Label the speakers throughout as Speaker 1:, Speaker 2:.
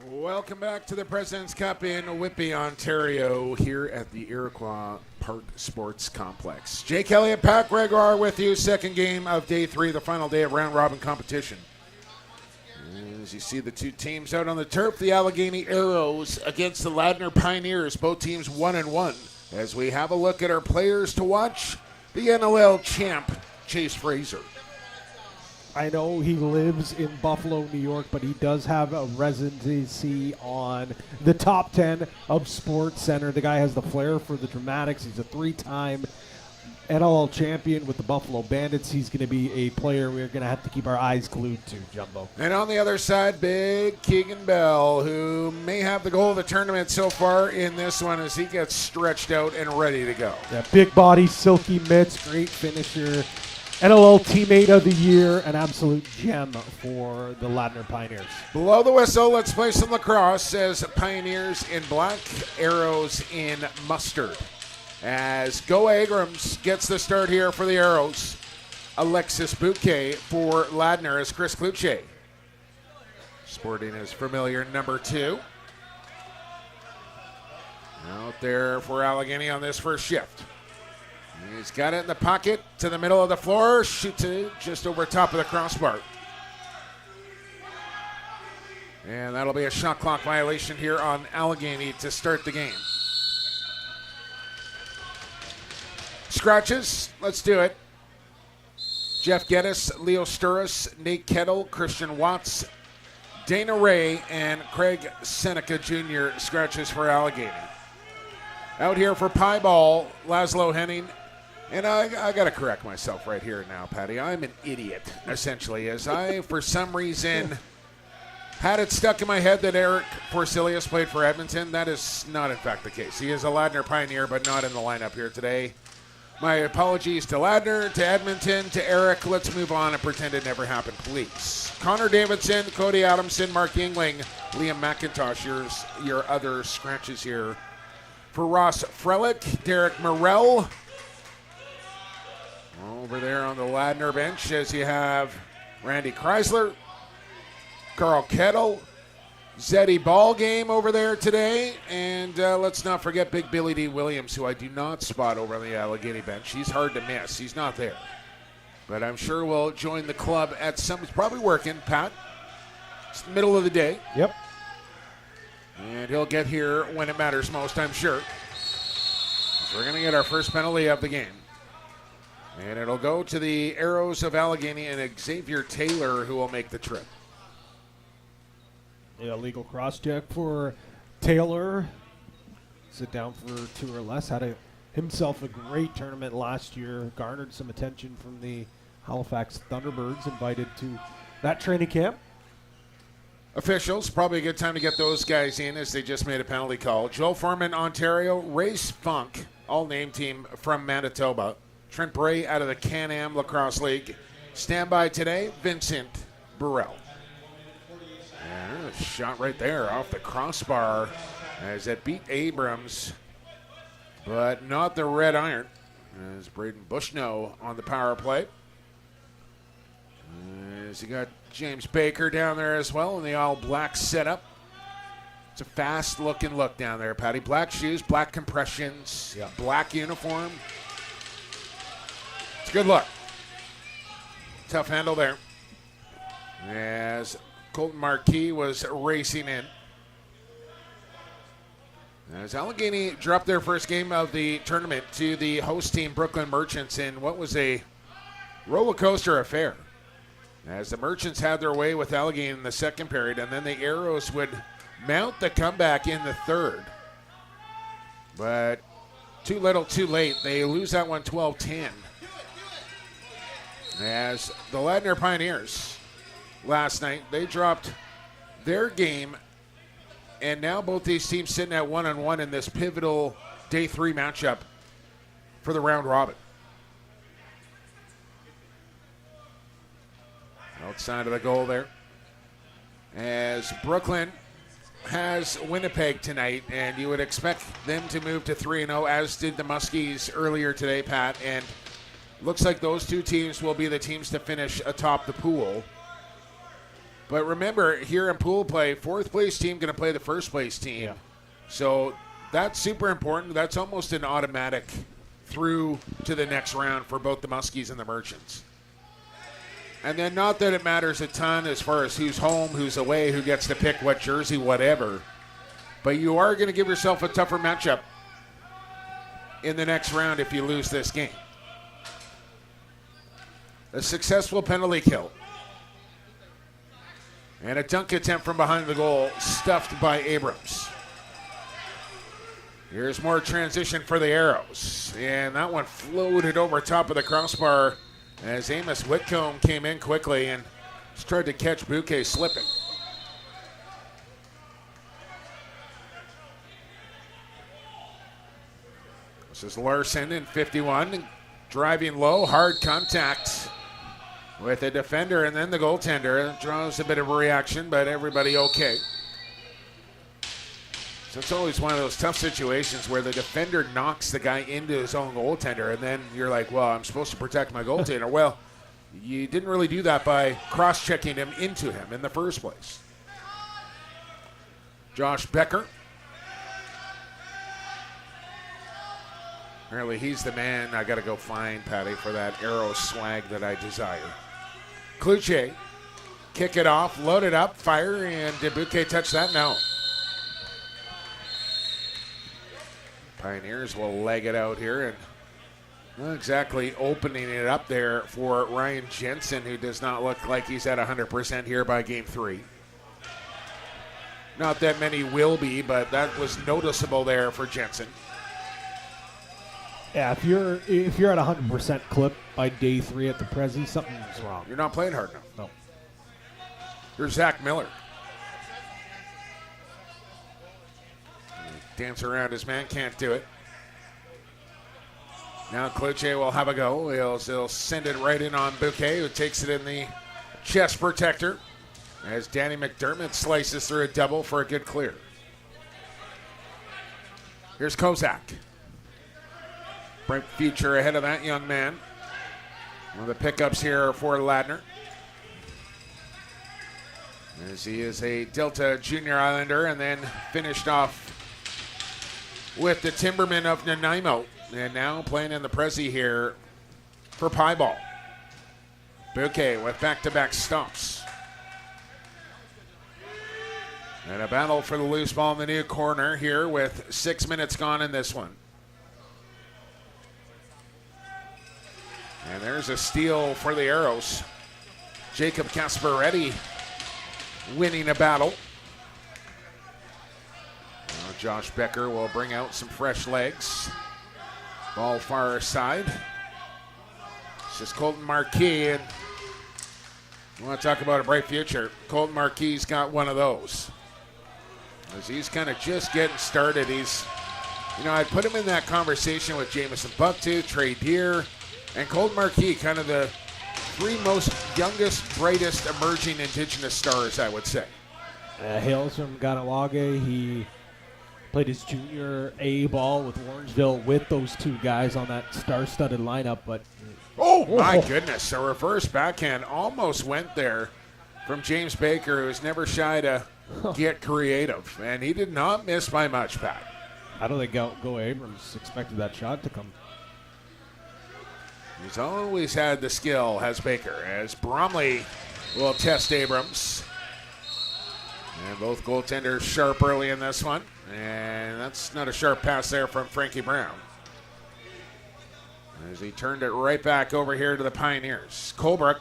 Speaker 1: Welcome back to the President's Cup in Whitby, Ontario, here at the Iroquois Park Sports Complex. Jake Elliott, Pat Gregoire with you. Second game of day 3, the final day of round-robin competition. As you see the two teams out on the turf, the Allegany Arrows against the Ladner Pioneers, both teams 1-1. As we have a look at our players to watch, the NLL champ, Chase Fraser.
Speaker 2: I know he lives in Buffalo, New York, but he does have a residency on the top 10 of Sports Center. The guy has the flair for the dramatics. He's a 3-time NLL champion with the Buffalo Bandits. He's going to be a player we're going to have to keep our eyes glued to, Jumbo.
Speaker 1: And on the other side, big Keegan Bell, who may have the goal of the tournament so far in this one as he gets stretched out and ready to go.
Speaker 2: Yeah, big body, silky mitts, great finisher. NLL Teammate of the Year, an absolute gem for the Ladner Pioneers.
Speaker 1: Below the whistle, let's play some lacrosse as Pioneers in black, Arrows in mustard. As Go Abrams gets the start here for the Arrows. Alexis Bouquet for Ladner as Chris Kluche sporting his familiar number 2. Out there for Allegany on this first shift. He's got it in the pocket to the middle of the floor. Shoots it just over top of the crossbar. And that'll be a shot clock violation here on Allegany to start the game. Scratches. Let's do it. Jeff Geddes, Leo Sturris, Nate Kettle, Christian Watts, Dana Ray, and Craig Seneca Jr. scratches for Allegany. Out here for Pie Ball, Laszlo Henning. And I got to correct myself right here now, Patty. I'm an idiot, essentially, as I, for some reason, had it stuck in my head that Eric Forsilius played for Edmonton. That is not, in fact, the case. He is a Ladner Pioneer, but not in the lineup here today. My apologies to Ladner, to Edmonton, to Eric. Let's move on and pretend it never happened, please. Connor Davidson, Cody Adamson, Mark Yingling, Liam McIntosh, your other scratches here. For Ross Frelick, Derek Morell. Over there on the Ladner bench as you have Randy Chrysler, Carl Kettle, Zeddy Ballgame over there today, and let's not forget Big Billy D. Williams, who I do not spot over on the Allegany bench. He's hard to miss. He's not there. But I'm sure will join the club at some. He's probably working, Pat. It's the middle of the day.
Speaker 2: Yep.
Speaker 1: And he'll get here when it matters most, I'm sure. So we're going to get our first penalty of the game. And it'll go to the Arrows of Allegany and Xavier Taylor, who will make the trip.
Speaker 2: Yeah, legal cross check for Taylor. Sit down for 2 or less. Had himself a great tournament last year. Garnered some attention from the Halifax Thunderbirds. Invited to that training camp.
Speaker 1: Officials, probably a good time to get those guys in as they just made a penalty call. Joe Foreman, Ontario. Race Funk, all name team from Manitoba. Trent Bray out of the Can-Am Lacrosse League. Standby today, Vincent Burrell. And a shot right there off the crossbar as it beat Abrams, but not the red iron. As Braden Bushnell on the power play. As you got James Baker down there as well in the all-black setup. It's a fast-looking look down there, Patty. Black shoes, black compressions, black uniform. It's a good look. Tough handle there. As Colton Marquis was racing in. As Allegany dropped their first game of the tournament to the host team, Brooklyn Merchants, in what was a roller coaster affair. As the Merchants had their way with Allegany in the second period, and then the Arrows would mount the comeback in the third. But too little, too late. They lose that one 12-10. As the Ladner Pioneers last night, they dropped their game, and now both these teams sitting at 1-1 in this pivotal day 3 matchup for the round robin. Outside of the goal there. As Brooklyn has Winnipeg tonight, and you would expect them to move to 3-0, as did the Muskies earlier today, Pat, and looks like those two teams will be the teams to finish atop the pool. But remember, here in pool play, fourth place team going to play the first place team.
Speaker 2: Yeah.
Speaker 1: So that's super important. That's almost an automatic through to the next round for both the Muskies and the Merchants. And then not that it matters a ton as far as who's home, who's away, who gets to pick what jersey, whatever. But you are going to give yourself a tougher matchup in the next round if you lose this game. A successful penalty kill. And a dunk attempt from behind the goal, stuffed by Abrams. Here's more transition for the Arrows. And that one floated over top of the crossbar as Amos Whitcomb came in quickly and just tried to catch Bouquet slipping. This is Larson in 51, driving low, hard contact with the defender and then the goaltender. It draws a bit of a reaction, but everybody okay. So it's always one of those tough situations where the defender knocks the guy into his own goaltender, and then you're like, well, I'm supposed to protect my goaltender. Well, you didn't really do that by cross-checking him into him in the first place. Josh Becker. Apparently he's the man I got to go find, Patty, for that Arrow swag that I desire. Cloutier, kick it off, load it up, fire, and did Bouquet touch that? No. Pioneers will leg it out here and not exactly opening it up there for Ryan Jensen, who does not look like he's at 100% here by game 3. Not that many will be, but that was noticeable there for Jensen.
Speaker 2: Yeah, if you're at 100% clip by day 3 at the Prezi, something's wrong.
Speaker 1: You're not playing hard enough.
Speaker 2: No.
Speaker 1: Here's Zach Miller. Dance around his man, can't do it. Now Cloutier will have a go. He'll send it right in on Bouquet, who takes it in the chest protector as Danny McDermott slices through a double for a good clear. Here's Kozak. Bright future ahead of that young man. One of the pickups here for Ladner, as he is a Delta Junior Islander and then finished off with the Timbermen of Nanaimo, and now playing in the Prezi here for Pieball. Bouquet with back-to-back stops. And a battle for the loose ball in the new corner here with 6 minutes gone in this one. And there's a steal for the Arrows. Jacob Casparetti winning a battle. Now Josh Becker will bring out some fresh legs. Ball far side. This is Colton Marquis, and you want to talk about a bright future. Colton Marquis got one of those. As he's kind of just getting started. He's, I'd put him in that conversation with Jamison Bucktooth, Trey Deer, and Colton Marquis, kind of the 3 most youngest, brightest emerging Indigenous stars, I would say.
Speaker 2: Hails from Ganawage. He played his junior A ball with Orangeville with those 2 guys on that star-studded lineup. But
Speaker 1: oh my goodness, a reverse backhand almost went there from James Baker, who's never shy to get creative, and he did not miss by much, Pat.
Speaker 2: I don't think Go Abrams expected that shot to come.
Speaker 1: He's always had the skill, has Baker, as Bromley will test Abrams. And both goaltenders sharp early in this one. And that's not a sharp pass there from Frankie Brown, as he turned it right back over here to the Pioneers. Colbrook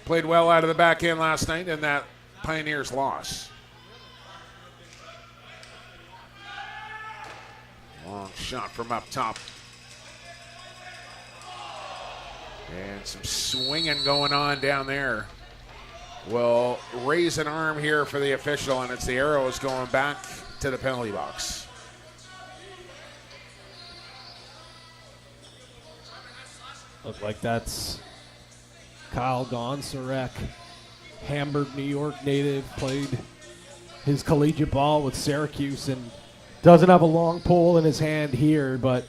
Speaker 1: played well out of the back end last night in that Pioneers loss. Long shot from up top. And some swinging going on down there. Will raise an arm here for the official, and it's the Arrows going back to the penalty box.
Speaker 2: Look like that's Kyle Gonserek, Hamburg, New York native, played his collegiate ball with Syracuse and doesn't have a long pole in his hand here, but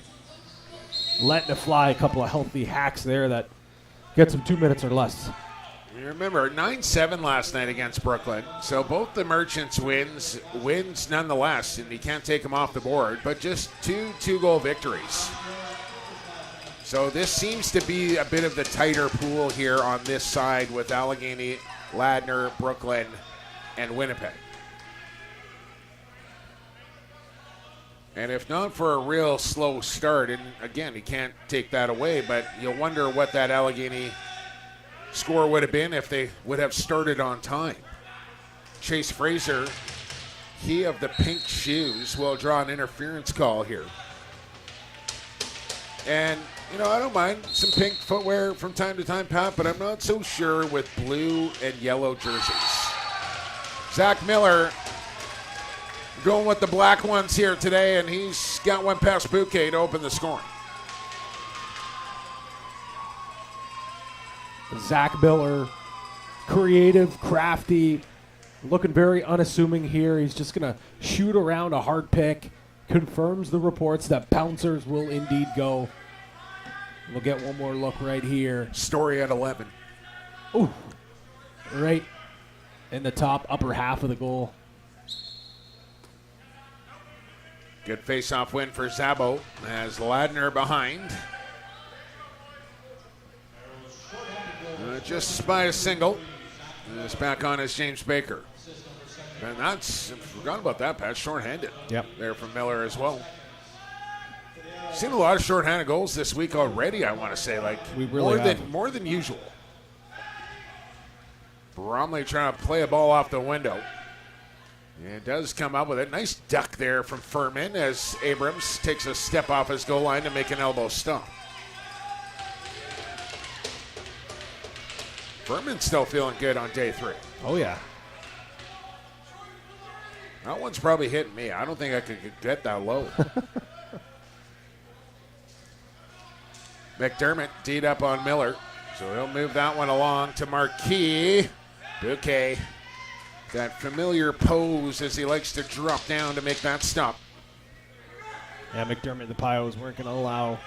Speaker 2: letting it fly, a couple of healthy hacks there that gets him 2 minutes or less.
Speaker 1: You remember 9-7 last night against Brooklyn. So both the Merchants wins nonetheless, and you can't take them off the board, but just two-goal victories. So this seems to be a bit of the tighter pool here on this side with Allegany, Ladner, Brooklyn, and Winnipeg. And if not for a real slow start, and again, you can't take that away, but you'll wonder what that Allegany score would have been if they would have started on time. Chase Fraser, he of the pink shoes, will draw an interference call here. And, you know, I don't mind some pink footwear from time to time, Pat, but I'm not so sure with blue and yellow jerseys. Zach Miller going with the black ones here today, and he's got one past Bouquet to open the scoring.
Speaker 2: Zach Miller, creative, crafty, looking very unassuming here. He's just going to shoot around a hard pick. Confirms the reports that bouncers will indeed go. We'll get one more look right here.
Speaker 1: Story at 11.
Speaker 2: Ooh, right in the top upper half of the goal.
Speaker 1: Good face-off win for Zabo as Ladner behind. Just by a single. It's back on as James Baker. And that's, I forgot about that, Pat. Shorthanded.
Speaker 2: Yep.
Speaker 1: There from Miller as well. Seen a lot of shorthanded goals this week already, I want to say. Like,
Speaker 2: we really
Speaker 1: more than usual. Bromley trying to play a ball off the window. And it does come up with it. Nice duck there from Furman as Abrams takes a step off his goal line to make an elbow stop. Furman's still feeling good on day 3.
Speaker 2: Oh, yeah.
Speaker 1: That one's probably hitting me. I don't think I could get that low. McDermott teed up on Miller. So he'll move that one along to Marquis. Bouquet. That familiar pose as he likes to drop down to make that stop.
Speaker 2: Yeah, McDermott, the Pios weren't going to allow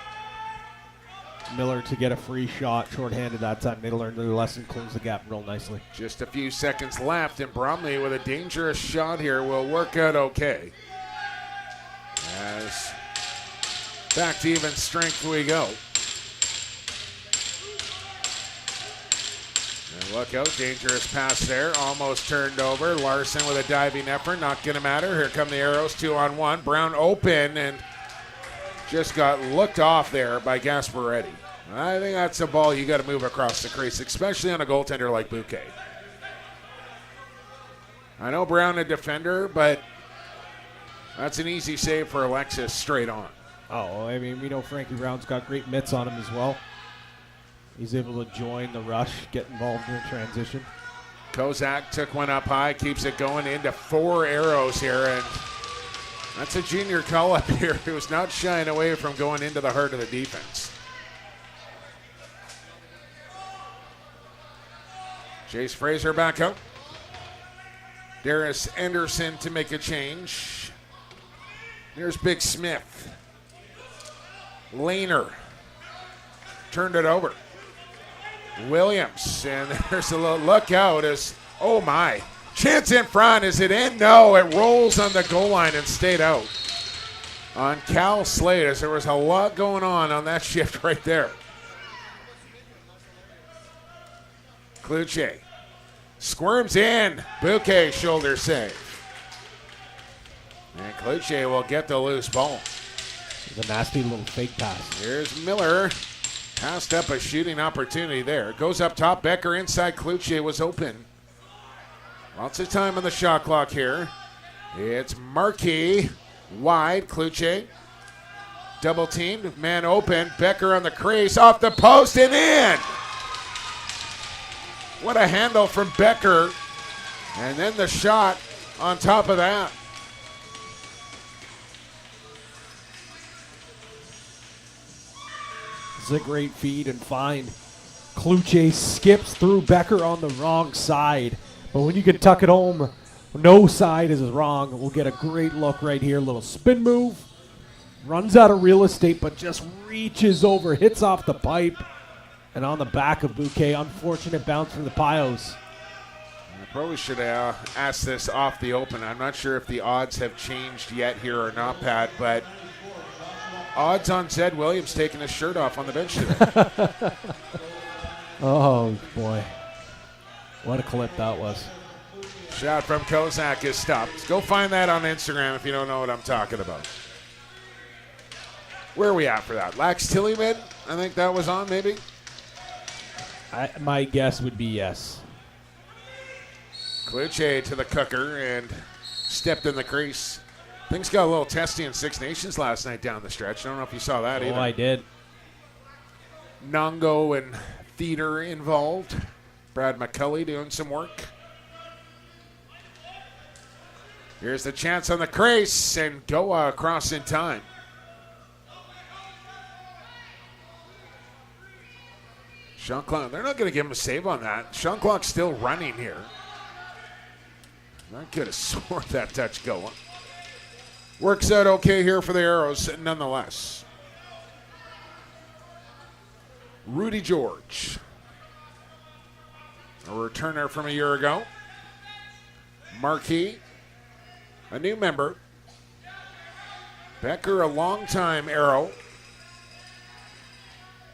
Speaker 2: Miller to get a free shot shorthanded that time. They learned their lesson, close the gap real nicely.
Speaker 1: Just a few seconds left, and Bromley with a dangerous shot here will work out okay. As back to even strength we go. And look out, dangerous pass there, almost turned over. Larson with a diving effort, not going to matter. Here come the arrows, 2-on-1. Brown open and just got looked off there by Gasparetti. I think that's a ball you got to move across the crease, especially on a goaltender like Bouquet. I know Brown a defender, but that's an easy save for Alexis straight on.
Speaker 2: Oh, I mean, we know Frankie Brown's got great mitts on him as well. He's able to join the rush, get involved in the transition.
Speaker 1: Kozak took one up high, keeps it going into 4 arrows here, and that's a junior call-up here who's not shying away from going into the heart of the defense. Chase Fraser back out. Darius Anderson to make a change. There's Big Smith. Ladner turned it over. Williams, and there's a little look out as, oh my. Chance in front. Is it in? No, it rolls on the goal line and stayed out. On Cal Slade, as there was a lot going on that shift right there. Cloutier squirms in. Bouquet shoulder save. And Cloutier will get the loose ball.
Speaker 2: It's a nasty little fake pass.
Speaker 1: Here's Miller. Passed up a shooting opportunity there. Goes up top. Becker inside. Cloutier was open. Lots of time on the shot clock here. It's Marquis. Wide. Cloutier. Double teamed. Man open. Becker on the crease. Off the post and in. What a handle from Becker. And then the shot on top of that.
Speaker 2: This is a great feed and find. Cloutier skips through Becker on the wrong side. But when you can tuck it home, no side is wrong. We'll get a great look right here. Little spin move. Runs out of real estate, but just reaches over, hits off the pipe. And on the back of Bouquet, unfortunate bounce from the Pios.
Speaker 1: I probably should ask this off the open. I'm not sure if the odds have changed yet here or not, Pat, but odds on Zed Williams taking his shirt off on the bench today.
Speaker 2: Oh, boy. What a clip that was.
Speaker 1: Shot from Kozak is stopped. Go find that on Instagram if you don't know what I'm talking about. Where are we at for that? Lax Tillymid? I think that was on, maybe?
Speaker 2: My guess would be yes.
Speaker 1: Kluche to the cooker and stepped in the crease. Things got a little testy in Six Nations last night down the stretch. I don't know if you saw that either.
Speaker 2: Oh, I did.
Speaker 1: Nongo and Theater involved. Brad McCulley doing some work. Here's the chance on the crease, and Goa across in time. Sean Clark, they're not going to give him a save on that. Sean Clark's still running here. I could have sworn that touch Goa. Works out okay here for the Arrows, nonetheless. Rudy George, a returner from a year ago. Marquis, a new member. Becker, a long-time Arrow.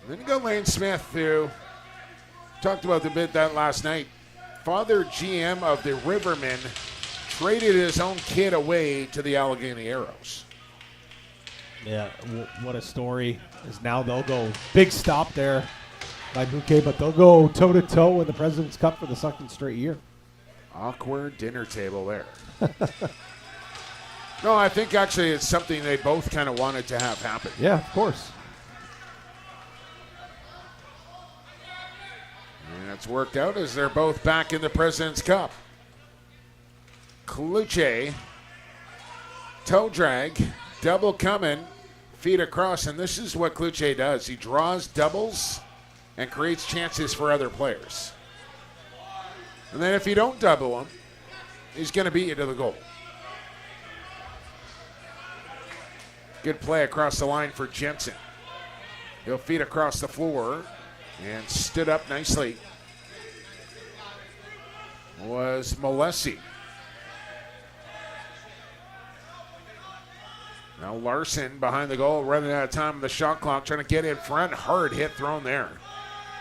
Speaker 1: Then you go Lane Smith, who talked about the bit that last night. Father GM of the Rivermen traded his own kid away to the Allegany Arrows.
Speaker 2: Yeah, what a story. Is now they'll go big stop there by Bouquet, but they'll go toe-to-toe in the President's Cup for the second straight year.
Speaker 1: Awkward dinner table there. No, I think actually it's something they both kind of wanted to have happen.
Speaker 2: Yeah, of course.
Speaker 1: And it's worked out as they're both back in the President's Cup. Kluche, toe drag, double coming, feet across, and this is what Kluche does. He draws doubles and creates chances for other players. And then if you don't double him, he's going to beat you to the goal. Good play across the line for Jensen. He'll feed across the floor and stood up nicely. Was Molesi. Now Larson behind the goal, running out of time on the shot clock, trying to get in front. Hard hit thrown there.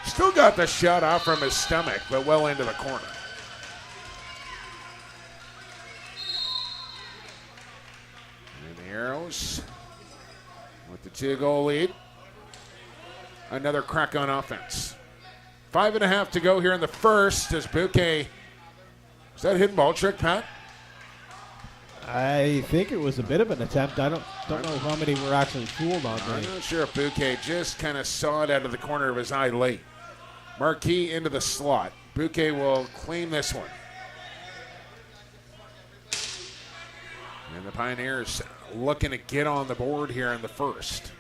Speaker 1: Still got the shot off from his stomach, but well into the corner. And the Arrows with the 2-goal lead. Another crack on offense. 5.5 to go here in the first as Bouquet. Is that a hidden ball trick, Pat?
Speaker 2: I think it was a bit of an attempt. I don't know how many were actually fooled on
Speaker 1: I'm
Speaker 2: there.
Speaker 1: not sure if Bouquet just kind of saw it out of the corner of his eye late. Marquis into the slot. Bouquet will claim this one. And the Pioneers looking to get on the board here in the first.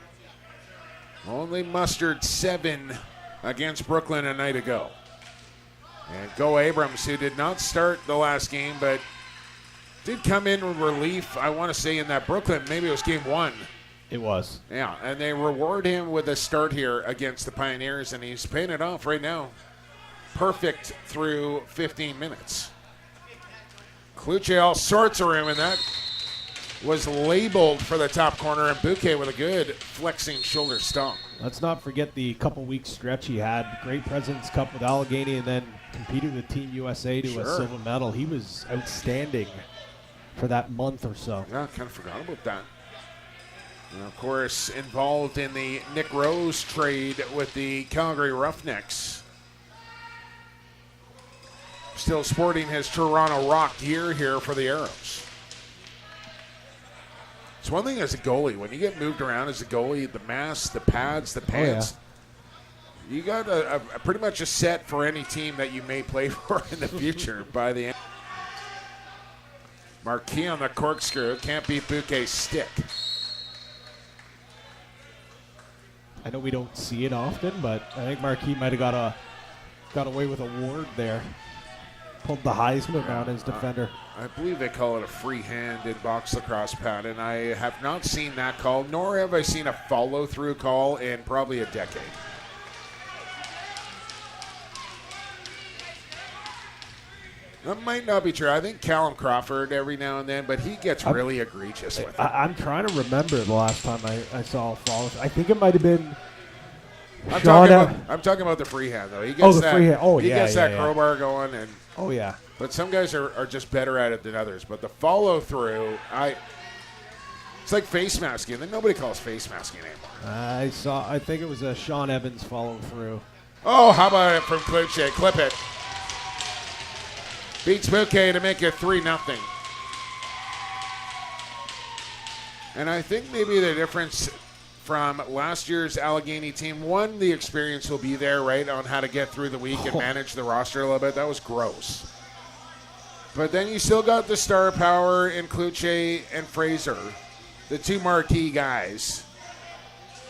Speaker 1: Only mustered 7 against Brooklyn a night ago. And Go Abrams, who did not start the last game, but did come in with relief, I want to say, in that Brooklyn. Maybe it was game 1.
Speaker 2: It was.
Speaker 1: Yeah, and they reward him with a start here against the Pioneers, and he's paying it off right now. Perfect through 15 minutes. Kluche all sorts of room, and that was labeled for the top corner, and Bouquet with a good flexing shoulder stomp.
Speaker 2: Let's not forget the couple week stretch he had. Great President's Cup with Allegany, and then competed with Team USA to a silver medal. He was outstanding for that month or so.
Speaker 1: Yeah, kind of forgot about that. And of course, involved in the Nick Rose trade with the Calgary Roughnecks. Still sporting his Toronto Rock gear here for the Arrows. It's one thing as a goalie, when you get moved around as a goalie, the mask, the pads, the pants, you got a pretty much a set for any team that you may play for in the future by the end. Marquis on the corkscrew, can't beat Bouquet's stick.
Speaker 2: I know we don't see it often, but I think Marquis might have got away with a ward there. Pulled the Heisman around his defender.
Speaker 1: I believe they call it a free hand in box lacrosse, Pat, and I have not seen that call, nor have I seen a follow-through call in probably a decade. That might not be true. I think Callum Crawford every now and then, but he gets really egregious with it.
Speaker 2: I'm trying to remember the last time I saw a follow. I think it might have been.
Speaker 1: I'm talking about the freehand though. He gets
Speaker 2: the freehand. Oh,
Speaker 1: he
Speaker 2: yeah,
Speaker 1: gets that crowbar going, and
Speaker 2: yeah.
Speaker 1: But some guys are just better at it than others. But the follow through, it's like face masking. Then nobody calls face masking anymore.
Speaker 2: I think it was a Sean Evans follow through.
Speaker 1: Oh, how about it from Kluche? Clip it. Beats Bouquet to make it 3-0. And I think maybe the difference from last year's Allegany team, one, the experience will be there, right, on how to get through the week and manage the roster a little bit. That was gross. But then you still got the star power in Kluche and Fraser, the two marquee guys.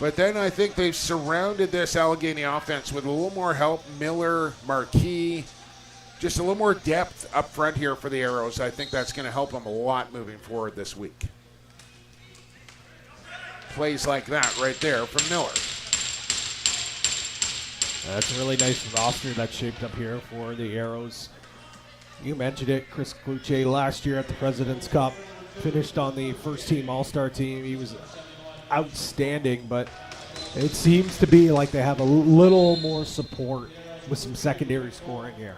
Speaker 1: But then I think they've surrounded this Allegany offense with a little more help. Miller, Marquis, just a little more depth up front here for the Arrows. I think that's going to help them a lot moving forward this week. Plays like that right there from Miller.
Speaker 2: That's a really nice roster that's shaped up here for the Arrows. You mentioned it, Chris Kluche last year at the President's Cup finished on the first-team All-Star team. He was outstanding, but it seems to be like they have a little more support with some secondary scoring here.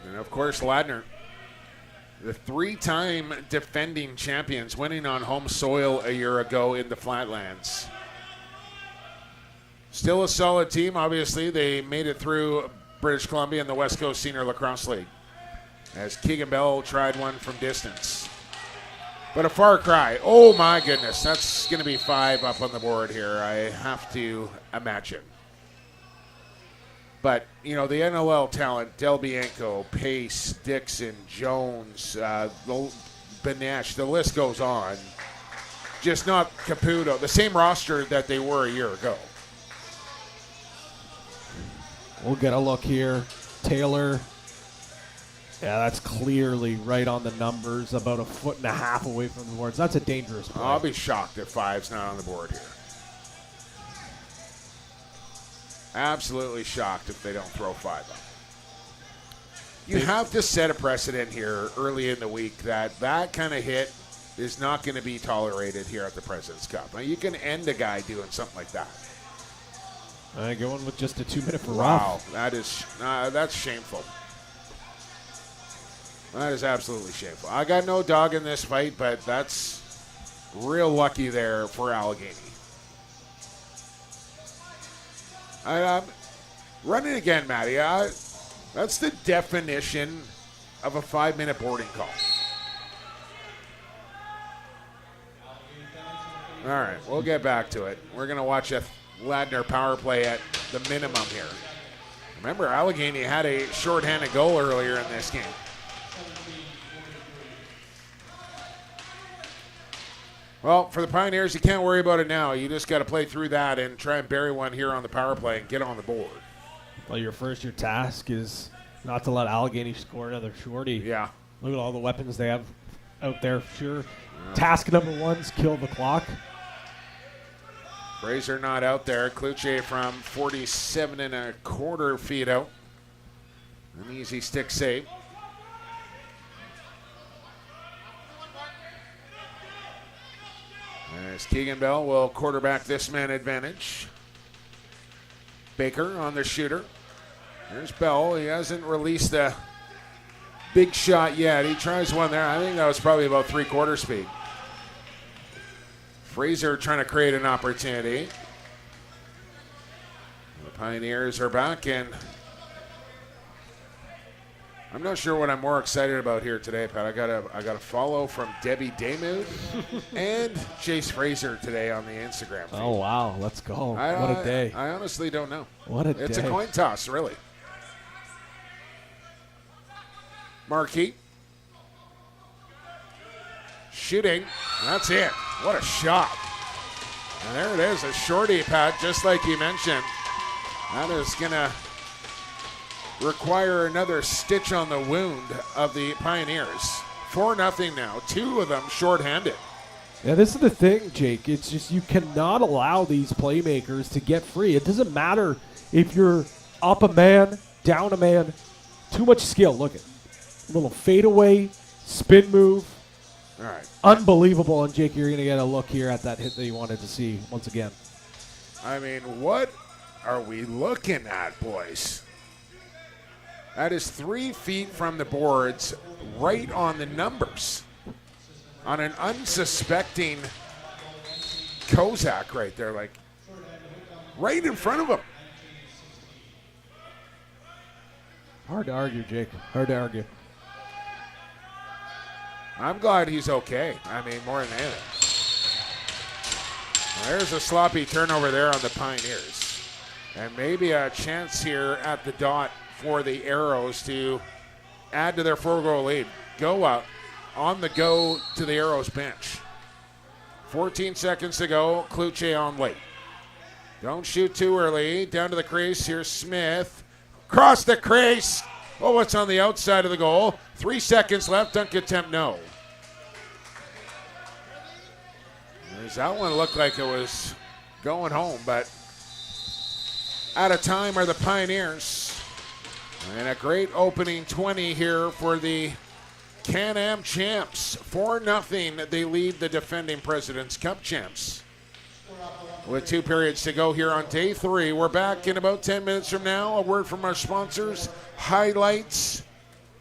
Speaker 1: And, of course, Ladner, the 3-time defending champions, winning on home soil a year ago in the Flatlands. Still a solid team, obviously. They made it through British Columbia and the West Coast Senior Lacrosse League, as Keegan Bell tried one from distance. But a far cry. Oh, my goodness. That's going to be 5 up on the board here, I have to imagine. But, you know, the NLL talent, Del Bianco, Pace, Dixon, Jones, Benesh, the list goes on. Just not Caputo. The same roster that they were a year ago.
Speaker 2: We'll get a look here. Taylor. Yeah, that's clearly right on the numbers, about 1.5 feet away from the boards. That's a dangerous play.
Speaker 1: I'll be shocked if 5's not on the board here. Absolutely shocked if they don't throw 5 up. You have to set a precedent here early in the week that kind of hit is not going to be tolerated here at the President's Cup. Now, you can end a guy doing something like that.
Speaker 2: Going with just a 2-minute for
Speaker 1: Wow, that's shameful. That is absolutely shameful. I got no dog in this fight, but that's real lucky there for Allegany. Running again, Matty. That's the definition of a 5-minute boarding call. All right, we'll get back to it. We're going to watch a Ladner power play at the minimum here. Remember, Allegany had a shorthanded goal earlier in this game. Well, for the Pioneers, you can't worry about it now. You just got to play through that and try and bury one here on the power play and get on the board.
Speaker 2: Well, your task is not to let Allegany score another shorty.
Speaker 1: Yeah.
Speaker 2: Look at all the weapons they have out there. Sure. Yeah. Task number 1's kill the clock.
Speaker 1: Fraser not out there. Kluche from 47.25 feet out. An easy stick save. As Keegan Bell will quarterback this man advantage. Baker on the shooter. There's Bell. He hasn't released a big shot yet. He tries one there. I think that was probably about 3/4 speed. Fraser trying to create an opportunity. The Pioneers are back, and I'm not sure what I'm more excited about here today, Pat. I got a follow from Debbie Damuth and Chase Fraser today on the Instagram feed.
Speaker 2: Oh, wow. Let's go. What a day.
Speaker 1: I honestly don't know.
Speaker 2: What a day.
Speaker 1: It's a coin toss, really. Marquis. Shooting. That's it. What a shot. And there it is, a shorty, Pat, just like you mentioned. That is going to require another stitch on the wound of the Pioneers. 4-0 now. 2 of them shorthanded.
Speaker 2: Yeah, this is the thing, Jake. It's just you cannot allow these playmakers to get free. It doesn't matter if you're up a man down a man. Too much skill. Look at little fadeaway, spin move.
Speaker 1: All right.
Speaker 2: Unbelievable. And Jake, you're going to get a look here at that hit that you wanted to see once again.
Speaker 1: I mean, what are we looking at, boys? That is 3 feet from the boards, right on the numbers. On an unsuspecting Kozak right there, like right in front of him.
Speaker 2: Hard to argue, Jake. Hard to argue.
Speaker 1: I'm glad he's okay. I mean, more than anything. There's a sloppy turnover there on the Pioneers. And maybe a chance here at the dot for the Arrows to add to their 4-goal lead. Go up on the go to the Arrows bench. 14 seconds to go. Kluche on late. Don't shoot too early. Down to the crease. Here's Smith. Cross the crease. Oh, it's on the outside of the goal. 3 seconds left. Dunk attempt, no. That one looked like it was going home, but out of time are the Pioneers. And a great opening 20 here for the Can-Am champs. 4-0, they lead the defending President's Cup champs. With 2 periods to go here on day 3. We're back in about 10 minutes from now. A word from our sponsors, highlights,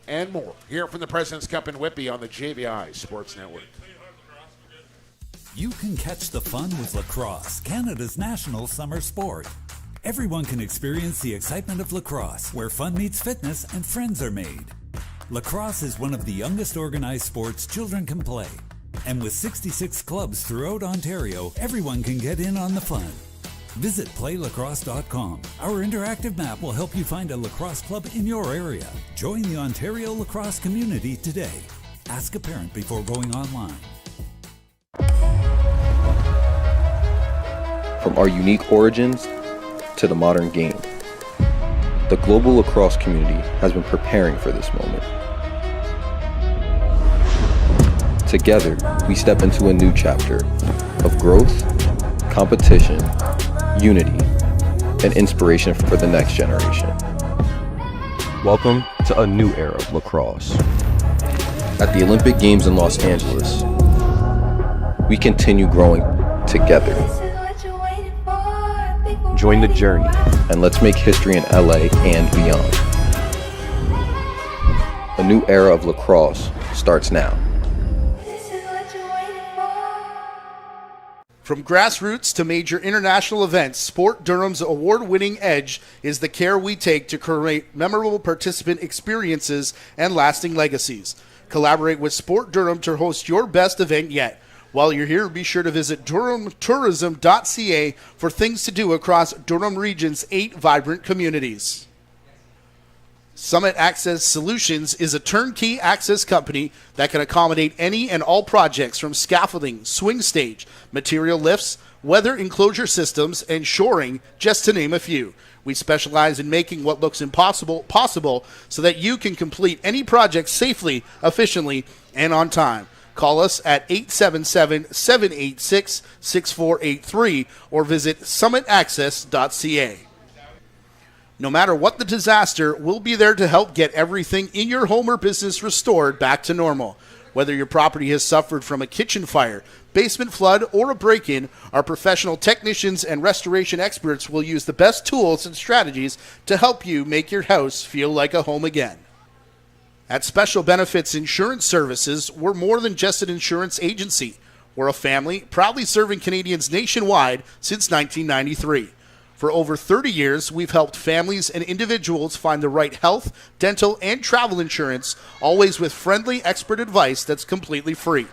Speaker 1: and more. Here from the President's Cup in Whitby on the JVI Sports Network.
Speaker 3: You can catch the fun with lacrosse, Canada's national summer sport. Everyone can experience the excitement of lacrosse, where fun meets fitness and friends are made. Lacrosse is one of the youngest organized sports children can play. And with 66 clubs throughout Ontario, everyone can get in on the fun. Visit playlacrosse.com. Our interactive map will help you find a lacrosse club in your area. Join the Ontario lacrosse community today. Ask a parent before going online.
Speaker 4: From our unique origins to the modern game, the global lacrosse community has been preparing for this moment. Together, we step into a new chapter of growth, competition, unity, and inspiration for the next generation. Welcome to a new era of lacrosse. At the Olympic Games in Los Angeles, we continue growing together. Join the journey and let's make history in LA and beyond. A new era of lacrosse starts now.
Speaker 5: From grassroots to major international events, Sport Durham's award-winning edge is the care we take to create memorable participant experiences and lasting legacies. Collaborate with Sport Durham to host your best event yet. While you're here, be sure to visit durhamtourism.ca for things to do across Durham Region's 8 vibrant communities. Summit Access Solutions is a turnkey access company that can accommodate any and all projects from scaffolding, swing stage, material lifts, weather enclosure systems, and shoring, just to name a few. We specialize in making what looks impossible possible so that you can complete any project safely, efficiently, and on time. Call us at 877-786-6483 or visit summitaccess.ca. No matter what the disaster, we'll be there to help get everything in your home or business restored back to normal. Whether your property has suffered from a kitchen fire, basement flood, or a break-in, our professional technicians and restoration experts will use the best tools and strategies to help you make your house feel like a home again. At Special Benefits Insurance Services, we're more than just an insurance agency. We're a family proudly serving Canadians nationwide since 1993. For over 30 years, we've helped families and individuals find the right health, dental, and travel insurance, always with friendly expert advice that's completely free.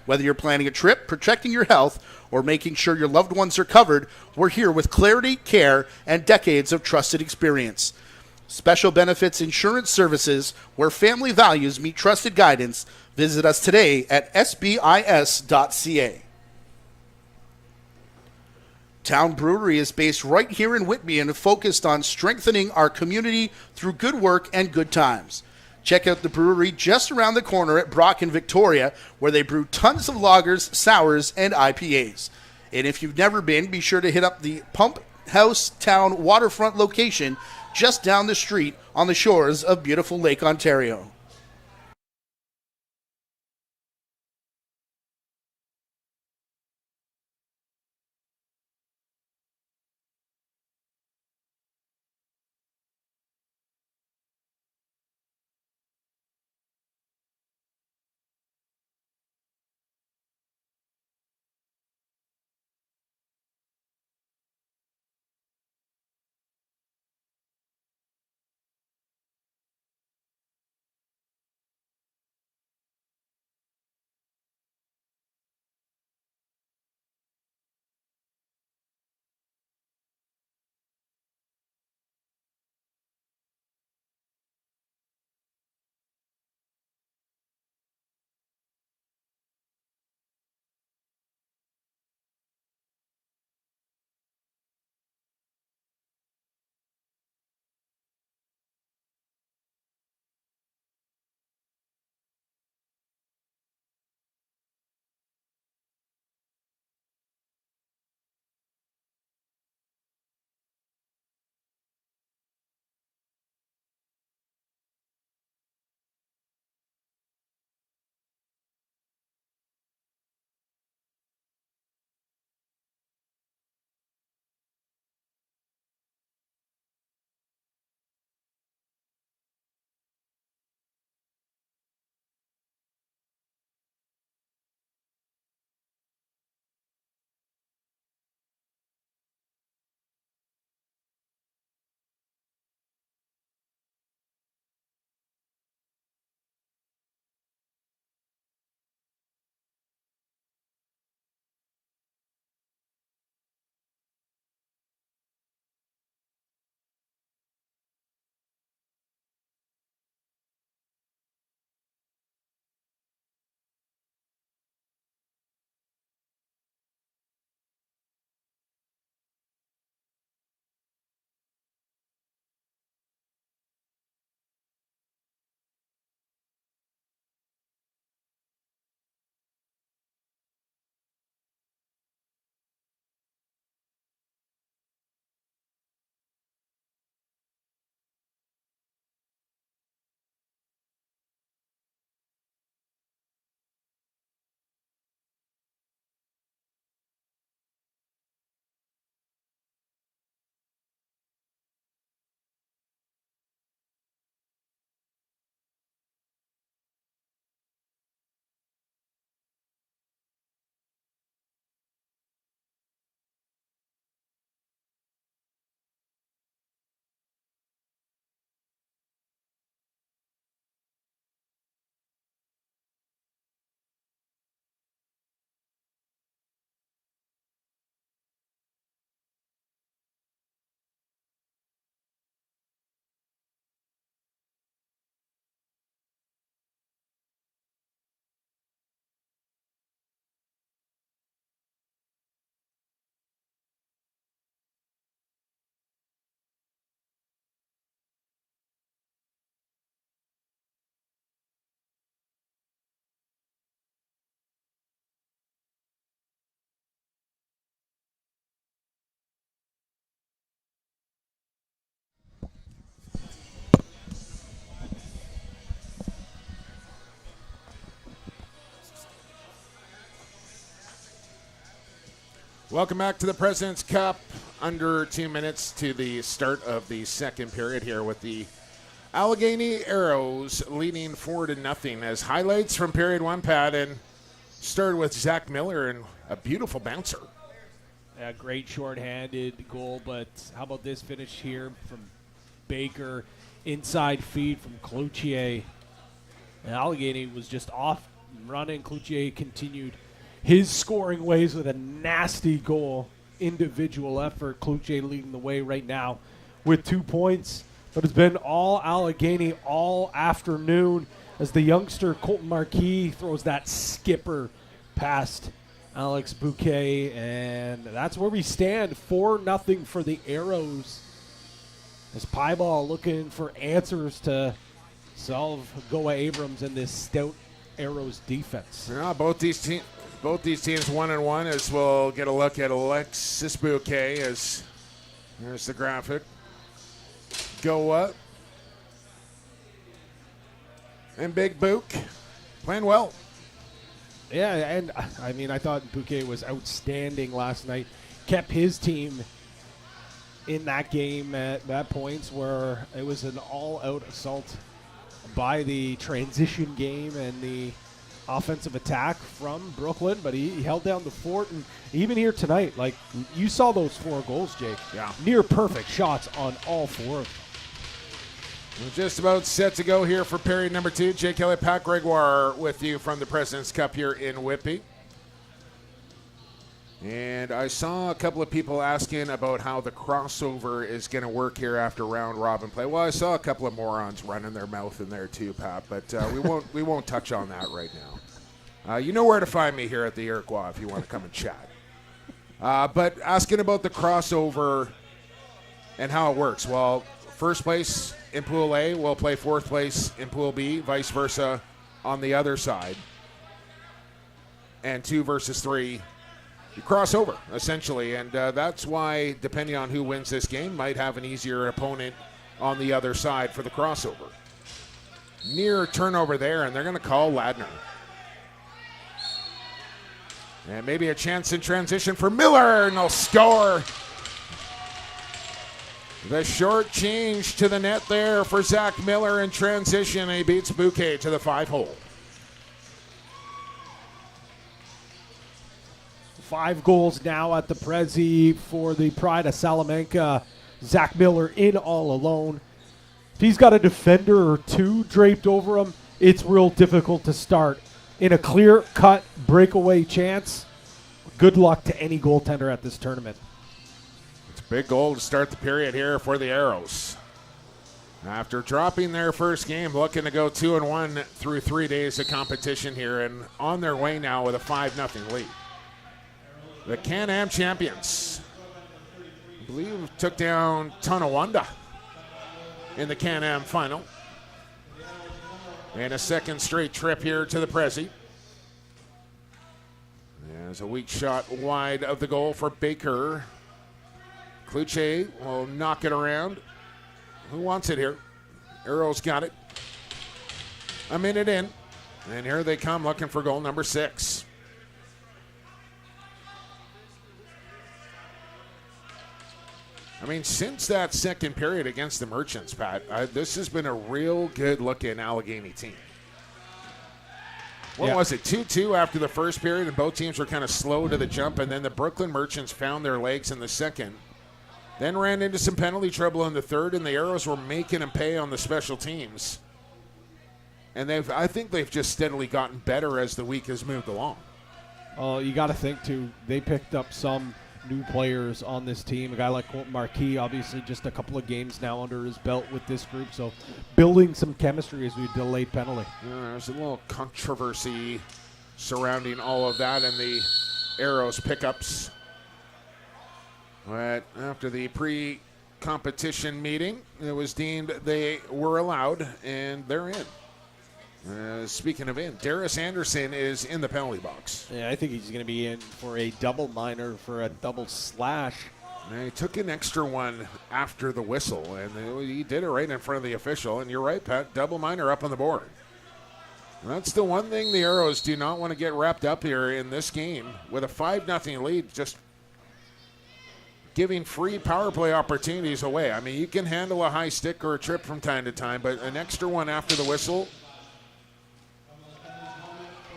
Speaker 5: Whether you're planning a trip, protecting your health, or making sure your loved ones are covered, we're here with clarity, care, and decades of trusted experience. Special Benefits Insurance Services, where family values meet trusted guidance. Visit us today at sbis.ca. Town Brewery is based right here in Whitby and focused on strengthening our community through good work and good times. Check out the brewery just around the corner at Brock and Victoria, where they brew tons of lagers, sours, and IPAs. And if you've never been, be sure to hit up the Pump House Town waterfront location just down the street on the shores of beautiful Lake Ontario.
Speaker 1: Welcome back to the President's Cup. Under 2 minutes to the start of the second period here with the Allegany Arrows leading 4-0 as highlights from period one, Pat, and started with Zach Miller and a beautiful bouncer.
Speaker 2: A great short-handed goal, but how about this finish here from Baker? Inside feed from Cloutier. And Allegany was just off and running. Cloutier continued his scoring ways with a nasty goal. Individual effort. Cloutier leading the way right now with 2 points. But it's been all Allegany all afternoon as the youngster Colton Marquis throws that skipper past Alex Bouquet. And that's where we stand. 4-0 for the Arrows. As Pieball looking for answers to solve Goa Abrams and this stout Arrows defense.
Speaker 1: Yeah, both these teams 1-1 as we'll get a look at Alexis Bouquet as there's the graphic. Goa. And Big Book playing well.
Speaker 2: Yeah, and I mean, I thought Bouquet was outstanding last night. Kept his team in that game at points where it was an all-out assault by the transition game and the offensive attack from Brooklyn, but he held down the fort. And even here tonight, like, you saw those 4 goals, Jake.
Speaker 1: Yeah.
Speaker 2: Near perfect shots on all 4 of them.
Speaker 1: We're just about set to go here for period number 2. Jay Kelly, Pat Gregoire with you from the President's Cup here in Whitby. And I saw a couple of people asking about how the crossover is going to work here after round robin play. Well, I saw a couple of morons running their mouth in there too, Pat, but we won't touch on that right now. You know where to find me here at the Iroquois if you want to come and chat. But asking about the crossover and how it works. Well, first place in Pool A will play fourth place in Pool B, vice versa on the other side. And 2 versus 3, you cross over, essentially. And that's why, depending on who wins this game, might have an easier opponent on the other side for the crossover. Near turnover there, and they're going to call Ladner. And maybe a chance in transition for Miller, and they'll score. The short change to the net there for Zach Miller in transition. He beats Bouquet to the 5-hole.
Speaker 2: 5 goals now at the Prezi for the Pride of Salamanca. Zach Miller in all alone. If he's got a defender or 2 draped over him, it's real difficult to start. In a clear-cut breakaway chance, good luck to any goaltender at this tournament.
Speaker 1: Big goal to start the period here for the Arrows. After dropping their first game, looking to go 2-1 through 3 days of competition here, and on their way now with a 5-0 lead. The Can-Am champions, I believe, took down Tonawanda in the Can-Am final. And a second straight trip here to the Prezi. There's a weak shot wide of the goal for Baker. Kluche will knock it around. Who wants it here? Arrows got it. A minute in. And here they come looking for goal number 6. I mean, since that second period against the Merchants, Pat, this has been a real good-looking Allegany team. What was it, 2-2 after the first period, and both teams were kind of slow to the jump, and then the Brooklyn Merchants found their legs in the second. Then ran into some penalty trouble in the third, and the Arrows were making them pay on the special teams. And I think they've just steadily gotten better as the week has moved along.
Speaker 2: Oh, you got to think, too, they picked up some new players on this team. A guy like Colton Marquis, obviously just a couple of games now under his belt with this group, so building some chemistry as we delayed penalty.
Speaker 1: There's a little controversy surrounding all of that and the Arrows pickups. But after the pre-competition meeting, it was deemed they were allowed, and they're in. Speaking of in, Darius Anderson is in the penalty box.
Speaker 2: Yeah, I think he's going to be in for a double minor for a double slash.
Speaker 1: And he took an extra one after the whistle, and he did it right in front of the official. And you're right, Pat, double minor up on the board. And that's the one thing the Arrows do not want to get wrapped up here in this game with a 5-0 lead, just giving free power play opportunities away. I mean, you can handle a high stick or a trip from time to time, but an extra one after the whistle,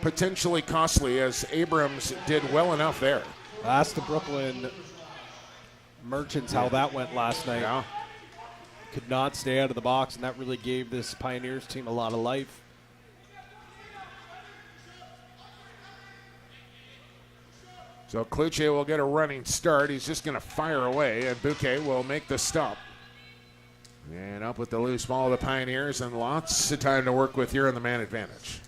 Speaker 1: potentially costly, as Abrams did well enough there.
Speaker 2: Ask the Brooklyn Merchants how that went last night.
Speaker 1: Yeah.
Speaker 2: Could not stay out of the box, and that really gave this Pioneers team a lot of life.
Speaker 1: So Kluche will get a running start. He's just going to fire away, and Bouquet will make the stop. And up with the loose ball of the Pioneers, and lots of time to work with here on the man advantage.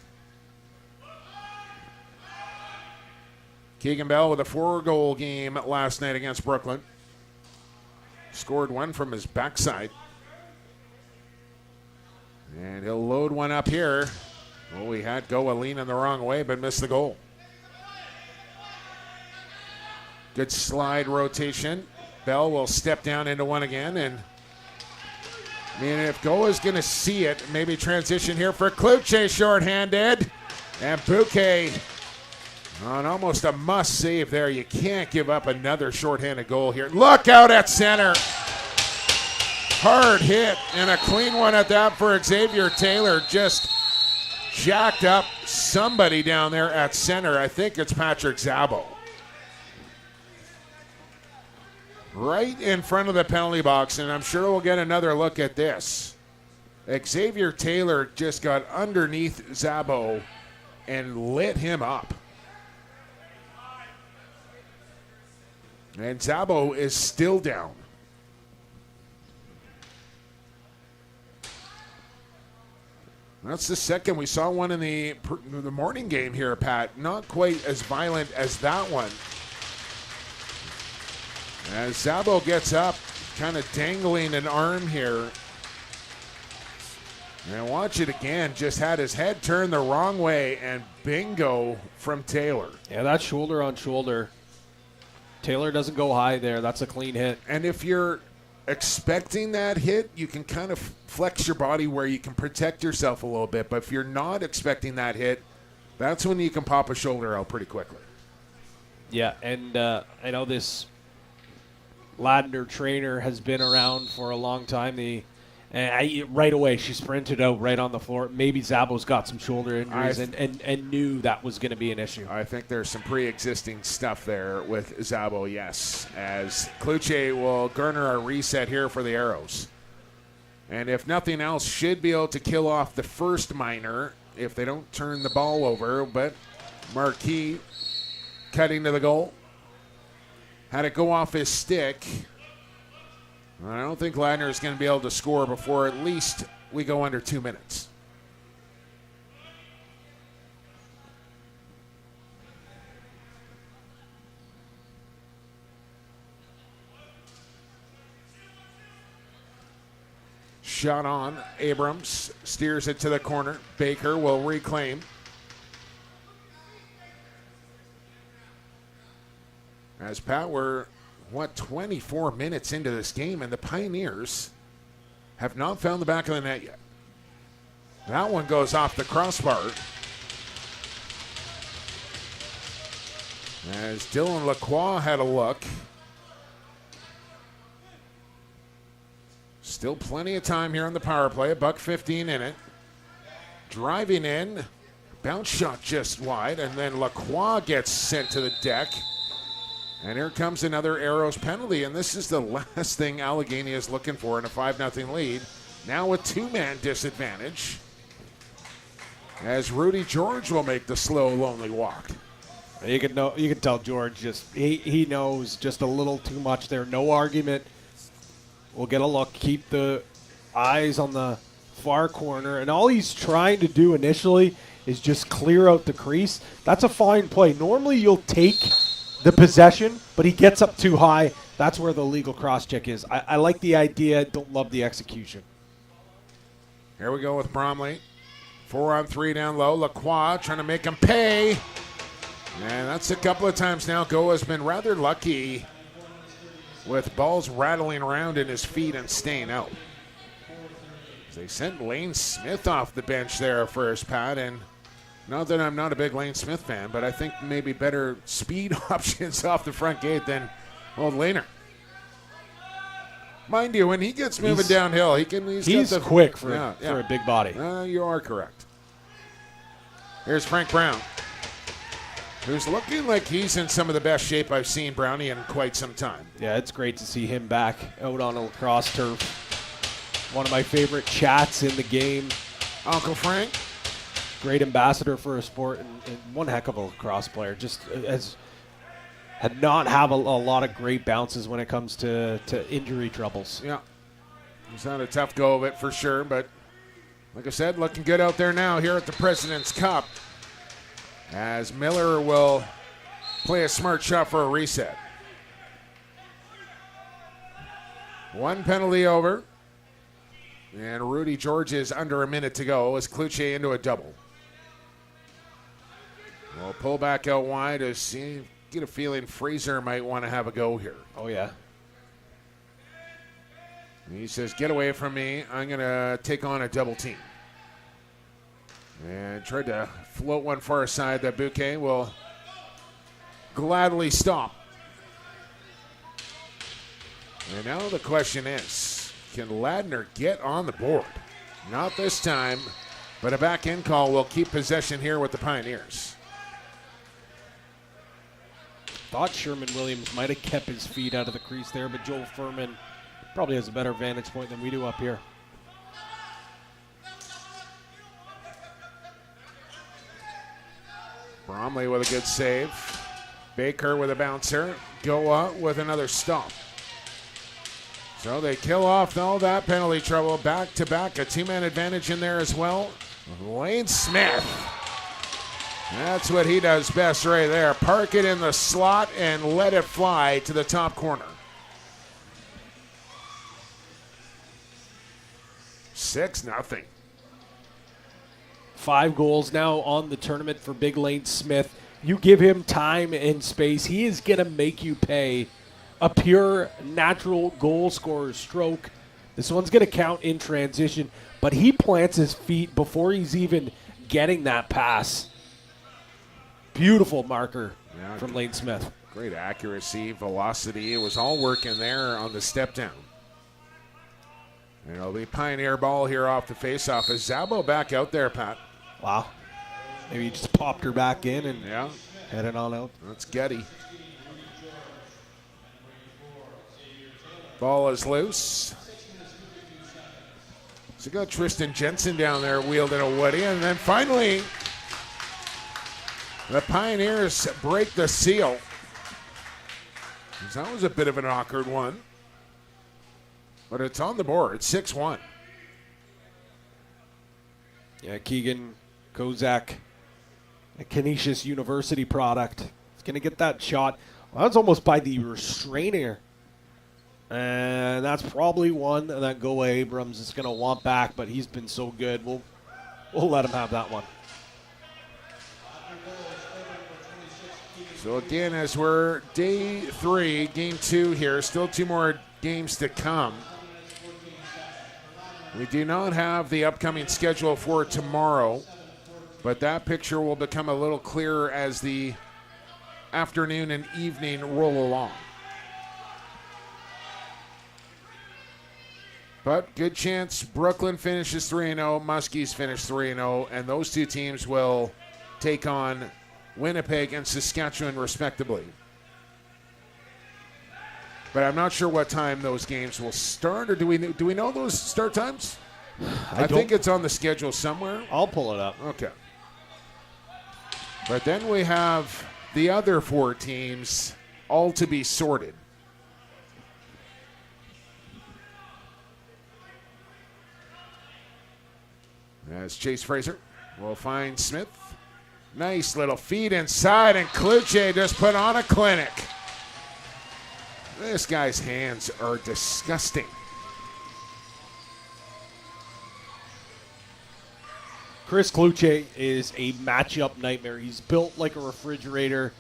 Speaker 1: Keegan Bell with a 4-goal game last night against Brooklyn. Scored one from his backside. And he'll load one up here. Well, we had Goa leaning the wrong way, but missed the goal. Good slide rotation. Bell will step down into one again, and I mean, if Goa's going to see it, maybe transition here for Kluche shorthanded. And Bouquet on almost a must save there. You can't give up another shorthanded goal here. Look out at center. Hard hit and a clean one at that for Xavier Taylor. Just jacked up somebody down there at center. I think it's Patrick Szabo. Right in front of the penalty box, and I'm sure we'll get another look at this. Xavier Taylor just got underneath Szabo and lit him up. And Szabo is still down. That's the second. We saw one in the morning game here, Pat. Not quite as violent as that one. As Szabo gets up, kind of dangling an arm here. And watch it again. Just had his head turned the wrong way, and bingo from Taylor.
Speaker 2: Yeah, that's shoulder on shoulder. Taylor doesn't go high there. That's a clean hit.
Speaker 1: And if you're expecting that hit, you can kind of flex your body where you can protect yourself a little bit. But if you're not expecting that hit, that's when you can pop a shoulder out pretty quickly.
Speaker 2: Yeah, and I know this Ladner trainer has been around for a long time. Right away, she sprinted out right on the floor. Maybe Szabo's got some shoulder injuries and knew that was going to be an issue.
Speaker 1: I think there's some pre-existing stuff there with Szabo, yes, as Kluche will garner a reset here for the Arrows. And if nothing else, should be able to kill off the first minor if they don't turn the ball over. But Marquis cutting to the goal. Had it go off his stick. I don't think Ladner is going to be able to score before at least we go under 2 minutes. Shot on. Abrams steers it to the corner. Baker will reclaim. As Pat, we're 24 minutes into this game, and the Pioneers have not found the back of the net yet. That one goes off the crossbar. As Dylan Lacroix had a look. Still plenty of time here on the power play. $1:15 in it. Driving in. Bounce shot just wide, and then Lacroix gets sent to the deck. And here comes another Arrows penalty, and this is the last thing Allegany is looking for in a 5-0 lead. Now with two-man disadvantage, as Rudy George will make the slow, lonely walk.
Speaker 2: You can tell George he knows just a little too much there. No argument. We'll get a look. Keep the eyes on the far corner, and all he's trying to do initially is just clear out the crease. That's a fine play. Normally you'll take the possession, but he gets up too high. That's where the legal cross check is. I like the idea, don't love the execution.
Speaker 1: Here we go with Bromley. 4-on-3 down low. Lacroix trying to make him pay. And that's a couple of times now. Goa has been rather lucky with balls rattling around in his feet and staying out. They sent Lane Smith off the bench there first, Pat, and not that I'm not a big Lane Smith fan, but I think maybe better speed options off the front gate than old Laner. Mind you, when he gets moving downhill, he's
Speaker 2: quick for a big body.
Speaker 1: You are correct. Here's Frank Brown, who's looking like he's in some of the best shape I've seen Brownie in quite some time.
Speaker 2: Yeah, it's great to see him back out on a lacrosse turf. One of my favorite chats in the game.
Speaker 1: Uncle Frank.
Speaker 2: Great ambassador for a sport and one heck of a lacrosse player. Just had not have a lot of great bounces when it comes to injury troubles.
Speaker 1: Yeah. He's had a tough go of it for sure, but like I said, looking good out there now here at the President's Cup. As Miller will play a smart shot for a reset. One penalty over. And Rudy George is under a minute to go as Kluche into a double. We'll pull back out wide as you get a feeling Fraser might want to have a go here.
Speaker 2: Oh, yeah.
Speaker 1: He says, get away from me. I'm going to take on a double team. And tried to float one far side that Bouquet will gladly stop. And now the question is, can Ladner get on the board? Not this time, but a back end call will keep possession here with the Pioneers.
Speaker 2: Thought Sherman Williams might have kept his feet out of the crease there, but Joel Furman probably has a better vantage point than we do up here.
Speaker 1: Bromley with a good save. Baker with a bouncer. Goa with another stop. So they kill off all that penalty trouble. Back to back, a two-man advantage in there as well. Lane Smith. That's what he does best right there. Park it in the slot and let it fly to the top corner. 6-0.
Speaker 2: 5 goals now on the tournament for Big Lane Smith. You give him time and space, he is going to make you pay a pure natural goal scorer stroke. This one's going to count in transition, but he plants his feet before he's even getting that pass. Beautiful marker from Lane Smith.
Speaker 1: Great accuracy, velocity. It was all working there on the step down. And it'll be Pioneer ball here off the faceoff. Is Zabo back out there, Pat?
Speaker 2: Wow. Maybe he just popped her back in and headed on out.
Speaker 1: That's Getty. Ball is loose. So got Tristan Jensen down there wielding a Woody. And then finally, the Pioneers break the seal. That was a bit of an awkward one. But it's on the board. 6-1.
Speaker 2: Yeah, Keegan Kozak, a Canisius University product. He's going to get that shot. Well, that's almost by the restrainer. And that's probably one that Goa Abrams is going to want back, but he's been so good. We'll let him have that one.
Speaker 1: So again, as we're day 3, game 2 here, still 2 more games to come. We do not have the upcoming schedule for tomorrow, but that picture will become a little clearer as the afternoon and evening roll along. But good chance Brooklyn finishes 3-0, Muskies finish 3-0, and those two teams will take on Winnipeg and Saskatchewan respectively. But I'm not sure what time those games will start, or do we know those start times? I think it's on the schedule somewhere.
Speaker 2: I'll pull it up.
Speaker 1: Okay. But then we have the other 4 teams all to be sorted. As Chase Fraser will find Smith. Nice little feed inside, and Kluche just put on a clinic. This guy's hands are disgusting.
Speaker 2: Chris Kluche is a matchup nightmare. He's built like a refrigerator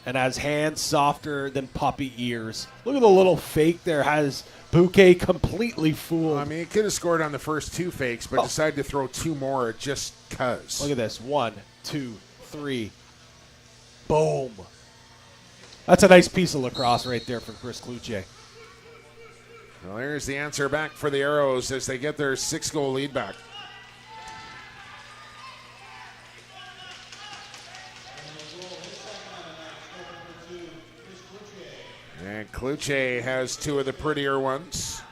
Speaker 2: and has hands softer than puppy ears. Look at the little fake there. Has Bouquet completely fooled.
Speaker 1: I mean, he could have scored on the first 2 fakes, but decided to throw 2 more just because.
Speaker 2: Look at this. 1, 2, 3. Boom. That's a nice piece of lacrosse right there from Chris Kluche.
Speaker 1: Well, there's the answer back for the Arrows as they get their 6-goal lead back. And Kluche has 2 of the prettier ones.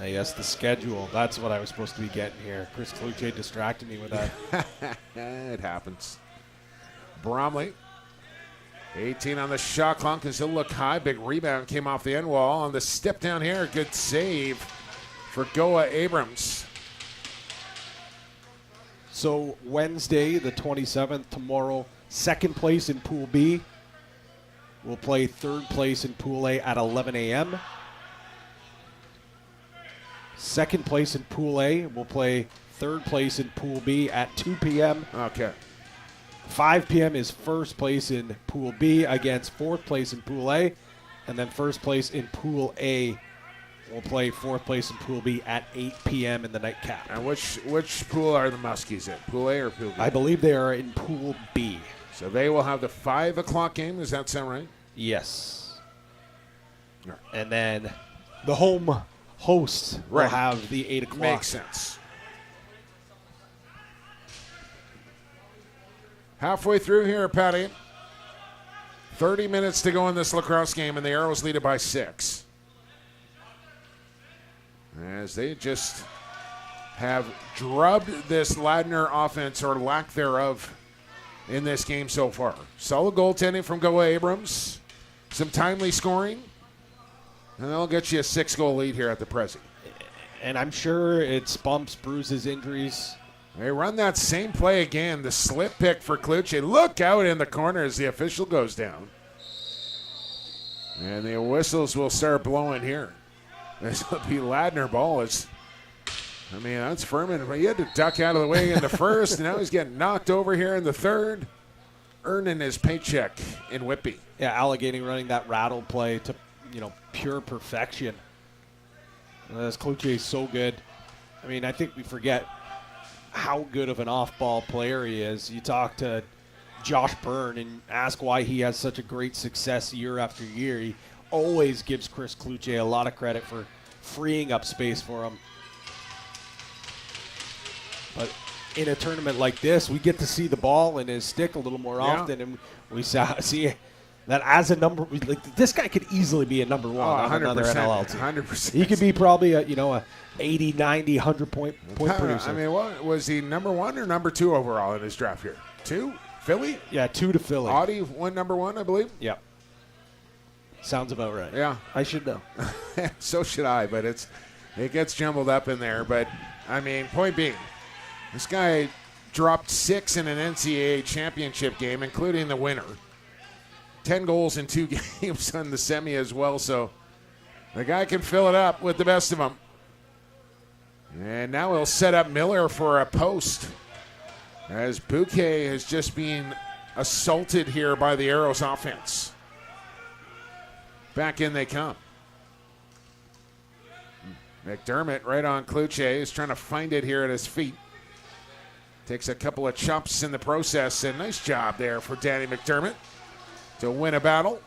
Speaker 2: Yes, the schedule. That's what I was supposed to be getting here. Chris Kluche distracted me with that.
Speaker 1: It happens. Bromley, 18 on the shot clock, and he'll look high. Big rebound came off the end wall. On the step down here, good save for Goa Abrams.
Speaker 2: So Wednesday, the 27th, tomorrow, second place in Pool B. We'll play third place in Pool A at 11 a.m. Second place in Pool A, we'll play third place in Pool B at 2 p.m.
Speaker 1: Okay.
Speaker 2: 5 p.m. is first place in Pool B against fourth place in Pool A. And then first place in Pool A will play fourth place in Pool B at 8 p.m. in the nightcap.
Speaker 1: And which pool are the Muskies in? Pool A or Pool B?
Speaker 2: I believe they are in Pool B.
Speaker 1: So they will have the 5 o'clock game. Does that sound right?
Speaker 2: Yes.
Speaker 1: Right.
Speaker 2: And then the home hosts will have the 8 o'clock.
Speaker 1: Makes sense. Halfway through here, Patty. 30 minutes to go in this lacrosse game, and the Arrows lead it by 6. As they just have drubbed this Ladner offense, or lack thereof, in this game so far. Solid goaltending from Goa Abrams. Some timely scoring. And they'll get you a 6-goal lead here at the Prezi.
Speaker 2: And I'm sure it's bumps, bruises, injuries.
Speaker 1: They run that same play again. The slip pick for Kluche. Look out in the corner as the official goes down. And the whistles will start blowing here. This will be Ladner ball. That's Furman. He had to duck out of the way in the first. Now he's getting knocked over here in the third. Earning his paycheck in Whitby.
Speaker 2: Yeah, Allegany running that rattle play to, pure perfection. This Kluche is so good. I think we forget how good of an off-ball player he is. You talk to Josh Byrne and ask why he has such a great success year after year. He always gives Chris Kluche a lot of credit for freeing up space for him. But in a tournament like this, we get to see the ball in his stick a little more often, and we see that as a number, this guy could easily be a number one on another NLL team.
Speaker 1: 100%.
Speaker 2: He could be probably a 80, 90, 100 point producer.
Speaker 1: What was he, number 1 or number 2 overall in his draft here? 2? Philly?
Speaker 2: Yeah, 2 to Philly.
Speaker 1: Audie won number 1, I believe.
Speaker 2: Yep. Sounds about right.
Speaker 1: Yeah.
Speaker 2: I should know.
Speaker 1: So should I, but it gets jumbled up in there. But, point being, this guy dropped 6 in an NCAA championship game, including the winner. 10 goals in 2 games on the semi as well, so the guy can fill it up with the best of them. And now he'll set up Miller for a post as Bouquet is just being assaulted here by the Arrows offense. Back in they come. McDermott right on Kluche is trying to find it here at his feet. Takes a couple of chops in the process, and nice job there for Danny McDermott to win a battle.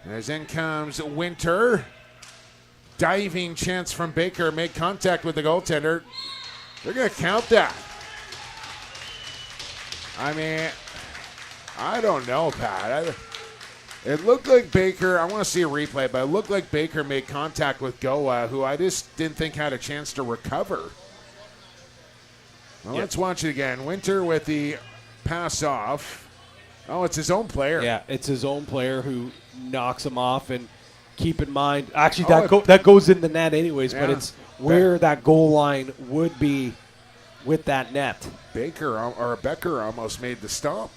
Speaker 1: As in comes Winter. Diving chance from Baker. Made contact with the goaltender. They're going to count that. I don't know, Pat. It looked like Baker, I want to see a replay, but it looked like Baker made contact with Goa, who I just didn't think had a chance to recover. Well, Let's watch it again. Winter with the pass off. Oh, it's his own player.
Speaker 2: Yeah, it's his own player who knocks him off. And keep in mind, actually, that goes in the net anyways, but it's where that goal line would be with that net.
Speaker 1: Becker almost made the stop.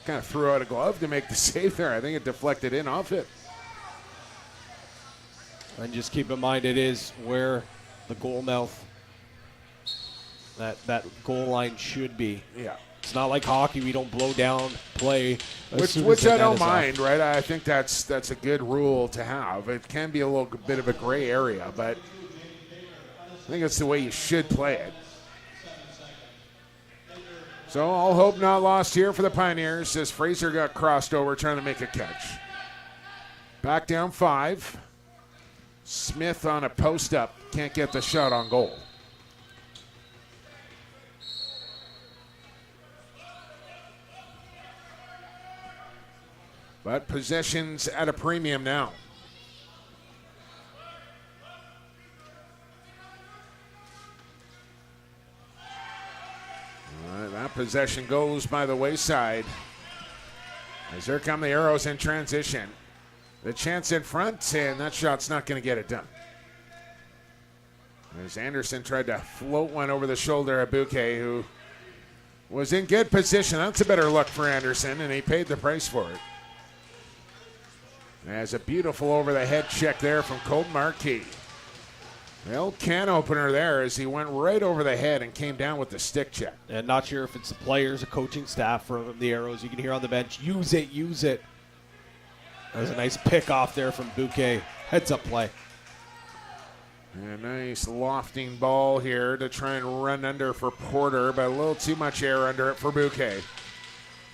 Speaker 1: Kind of threw out a glove to make the save there. I think it deflected in off it.
Speaker 2: And just keep in mind, it is where the goal mouth, that goal line should be.
Speaker 1: Yeah.
Speaker 2: It's not like hockey. We don't blow down play.
Speaker 1: Which I don't mind, right? I think that's a good rule to have. It can be a little bit of a gray area, but I think it's the way you should play it. So all hope not lost here for the Pioneers as Fraser got crossed over trying to make a catch. Back down 5. Smith on a post-up. Can't get the shot on goal. But possession's at a premium now. That possession goes by the wayside. As here come the Arrows in transition. The chance in front, and that shot's not going to get it done. As Anderson tried to float one over the shoulder of Bouquet, who was in good position. That's a better look for Anderson, and he paid the price for it. As a beautiful over-the-head check there from Colton Markey. The old can opener there as he went right over the head and came down with the stick check.
Speaker 2: And not sure if it's the players or coaching staff from the Arrows. You can hear on the bench, use it, use it. That was a nice pick off there from Bouquet. Heads up play.
Speaker 1: A nice lofting ball here to try and run under for Porter, but a little too much air under it for Bouquet.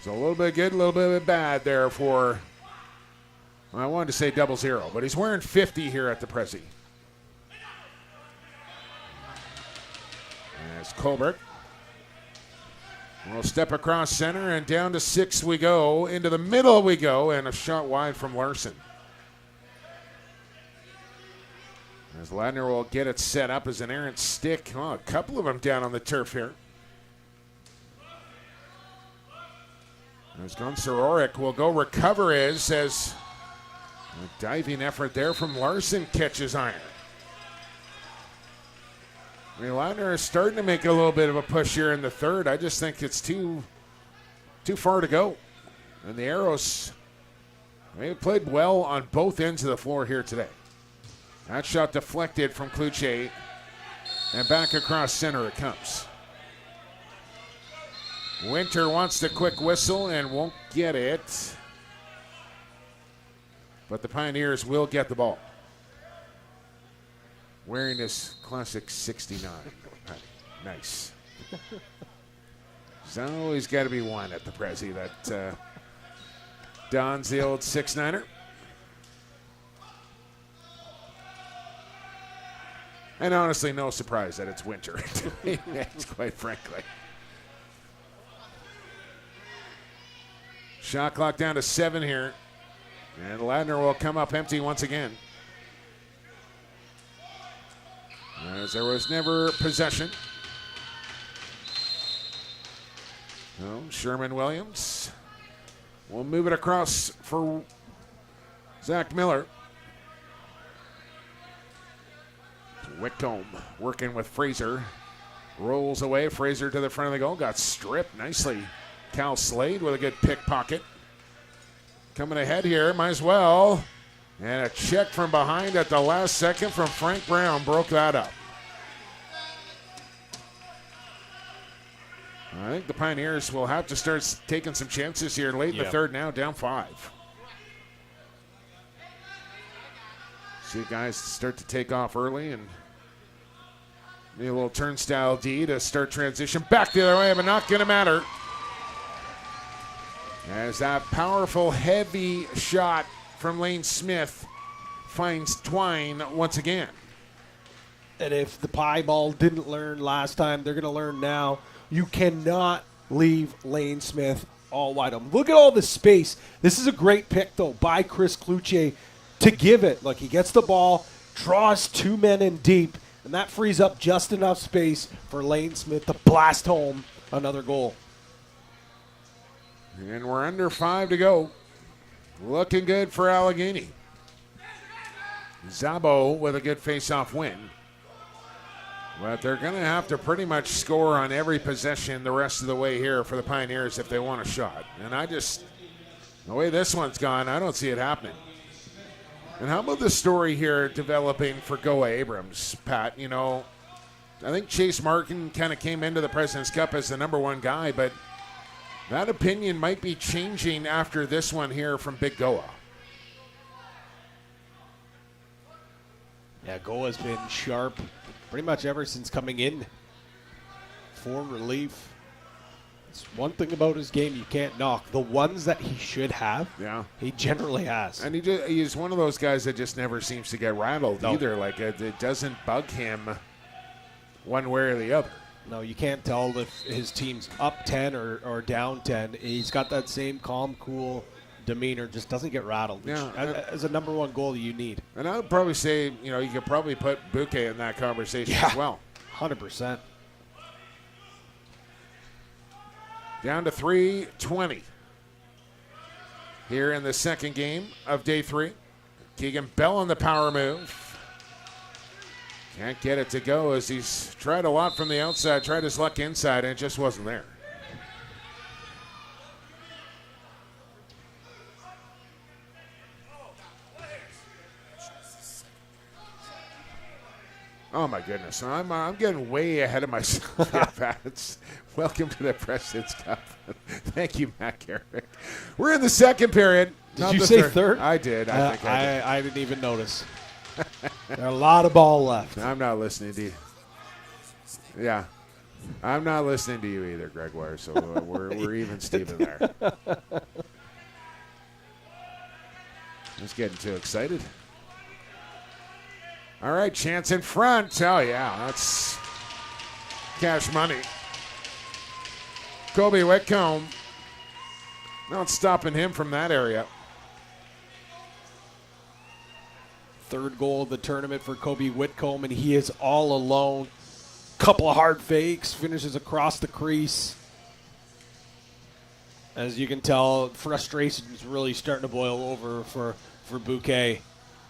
Speaker 1: So a little bit good, a little bit bad there for, well, I wanted to say 00, but he's wearing 50 here at the Prezi. There's Colbert. We'll step across center, and down to 6 we go. Into the middle we go, and a shot wide from Larson. As Ladner will get it set up as an errant stick. Oh, a couple of them down on the turf here. As Gonzaroric will go recover as a diving effort there from Larson catches iron. I mean, Ladner is starting to make a little bit of a push here in the third. I just think it's too far to go. And the Arrows, they played well on both ends of the floor here today. That shot deflected from Cloutier, and back across center it comes. Winter wants the quick whistle and won't get it. But the Pioneers will get the ball. Wearing his classic 69. Nice. There's always got to be one at the Prezi that dons the old 6-9er. And honestly, no surprise that it's Winter. That's quite frankly. Shot clock down to 7 here. And Ladner will come up empty once again. As there was never possession. No, Sherman Williams will move it across for Zach Miller. Whitcomb working with Fraser. Rolls away. Fraser to the front of the goal. Got stripped nicely. Cal Slade with a good pickpocket. Coming ahead here. Might as well. And a check from behind at the last second from Frank Brown broke that up. I think the Pioneers will have to start taking some chances here late in the third now, down 5. See guys start to take off early and maybe a little turnstile D to start transition. Back the other way, but not going to matter. As that powerful, heavy shot from Lane Smith finds Twine once again.
Speaker 2: And if the Pie Ball didn't learn last time, they're going to learn now. You cannot leave Lane Smith all wide open. Look at all the space. This is a great pick, though, by Chris Cloutier to give it. Like, he gets the ball, draws 2 men in deep, and that frees up just enough space for Lane Smith to blast home another goal.
Speaker 1: And we're under 5 to go. Looking good for Allegany. Zabo with a good face-off win. But they're going to have to pretty much score on every possession the rest of the way here for the Pioneers if they want a shot. And the way this one's gone, I don't see it happening. And how about the story here developing for Goa Abrams, Pat? You know, I think Chase Martin kind of came into the President's Cup as the number 1 guy, but that opinion might be changing after this one here from Big Goa.
Speaker 2: Yeah, Goa's been sharp pretty much ever since coming in for relief. It's one thing about his game you can't knock. The ones that he should have, he generally has.
Speaker 1: And he's one of those guys that just never seems to get rattled either. Like, it doesn't bug him one way or the other.
Speaker 2: No, you can't tell if his team's up 10 or down 10. He's got that same calm, cool demeanor, just doesn't get rattled, which as a number 1 goal you need. And
Speaker 1: I would probably say, you could probably put Bouquet in that conversation as well.
Speaker 2: 100%.
Speaker 1: Down to 3:20 here in the second game of day 3. Keegan Bell on the power move. Can't get it to go as he's tried a lot from the outside, tried his luck inside, and it just wasn't there. Oh, my goodness. I'm getting way ahead of myself here, Pat. Welcome to the President's Cup. Thank you, Matt Garrick. We're in the second period.
Speaker 2: Did you say third?
Speaker 1: I did. I think I did.
Speaker 2: I didn't even notice. There are a lot of ball left.
Speaker 1: I'm not listening to you. Yeah. I'm not listening to you either, Gregoire, so we're even Steven there. Just getting too excited. All right, chance in front. Oh, yeah, that's cash money. Kobe Whitcomb, not stopping him from that area.
Speaker 2: Third goal of the tournament for Kobe Whitcomb, and he is all alone. Couple of hard fakes, finishes across the crease. As you can tell, frustration is really starting to boil over for Bouquet.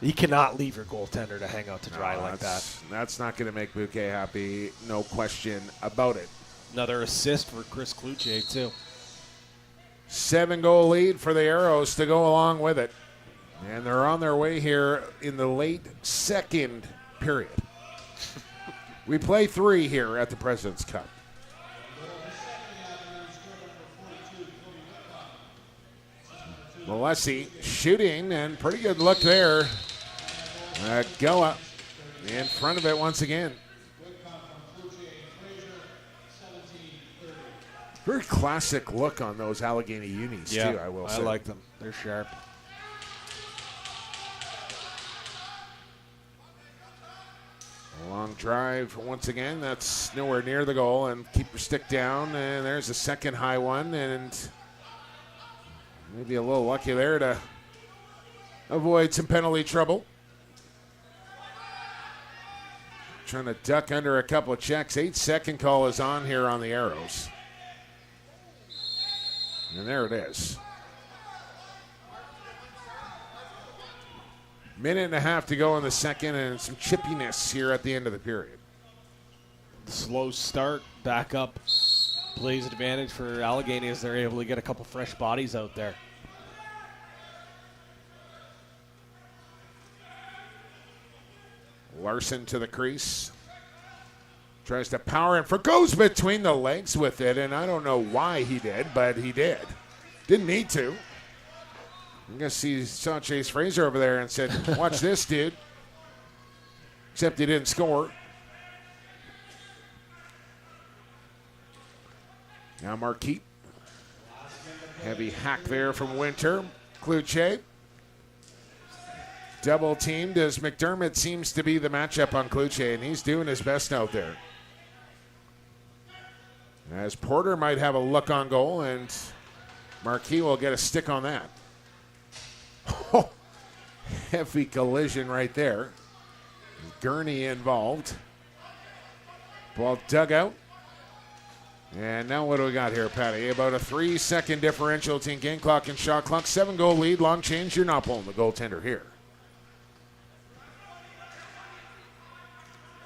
Speaker 2: You cannot leave your goaltender to hang out to dry like that.
Speaker 1: That's not going to make Bouquet happy, no question about it.
Speaker 2: Another assist for Chris Cloutier, too.
Speaker 1: 7-goal lead for the Arrows to go along with it. And they're on their way here in the late second period. We play 3 here at the President's Cup. Molesi shooting, and pretty good look there. Goa in front of it once again. Very classic look on those Allegany unis, too, I will say.
Speaker 2: I like them. They're sharp.
Speaker 1: A long drive once again. That's nowhere near the goal, and keep your stick down. And there's a second high one, and maybe a little lucky there to avoid some penalty trouble. Trying to duck under a couple of checks. 8-second call is on here on the Arrows. And there it is. Minute and a half to go in the second, and some chippiness here at the end of the period.
Speaker 2: Slow start, back up, plays advantage for Allegany as they're able to get a couple fresh bodies out there.
Speaker 1: Larson to the crease. Tries to power in for, goes between the legs with it, and I don't know why he did, but he did. Didn't need to. I'm going to see, saw Chase Fraser over there and said, watch this, dude. Except he didn't score. Now Marquis. Heavy hack there from Winter. Cloutier. Double teamed as McDermott seems to be the matchup on Cloutier, and he's doing his best out there. As Porter might have a look on goal, and Marquis will get a stick on that. Oh, heavy collision right there. Gurney involved. Ball dug out. And now what do we got here, Patty? About a 3-second differential between game clock and shot clock. 7-goal lead, long change. You're not pulling the goaltender here.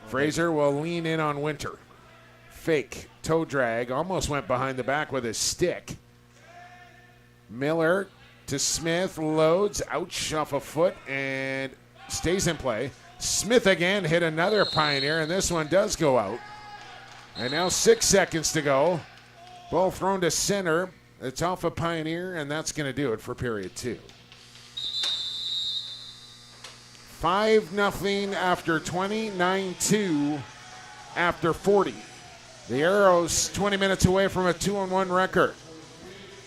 Speaker 1: Fraser will lean in on Winter. Fake, toe drag, almost went behind the back with his stick. Miller to Smith, loads, ouch, off a foot, and stays in play. Smith again hit another Pioneer, and this one does go out. And now 6 seconds to go. Ball thrown to center. It's off a Pioneer, and that's going to do it for period 2. 5-0 after 20, 9-2 after 40. The Arrows 20 minutes away from a 2-1 record.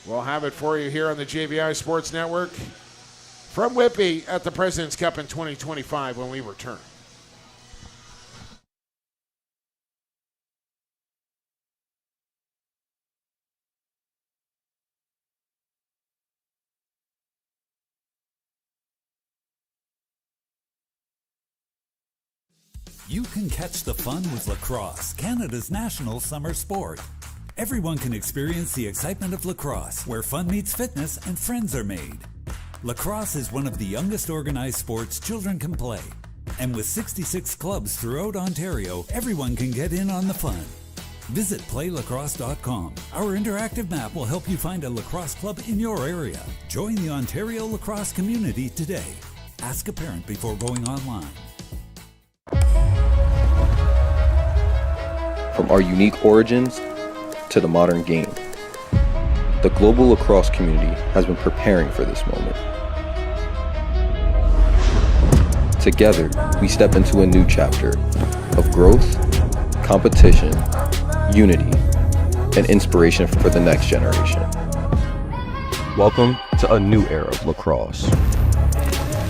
Speaker 1: We'll have it for you here on the JVI Sports Network from Whitby at the President's Cup in 2025 when we return.
Speaker 3: You can catch the fun with lacrosse, Canada's national summer sport. Everyone can experience the excitement of lacrosse, where fun meets fitness and friends are made. Lacrosse is one of the youngest organized sports children can play. And with 66 clubs throughout Ontario, everyone can get in on the fun. Visit playlacrosse.com. Our interactive map will help you find a lacrosse club in your area. Join the Ontario lacrosse community today. Ask a parent before going online.
Speaker 4: From our unique origins to the modern game, the global lacrosse community has been preparing for this moment. Together, we step into a new chapter of growth, competition, unity, and inspiration for the next generation.
Speaker 6: Welcome to a new era of lacrosse.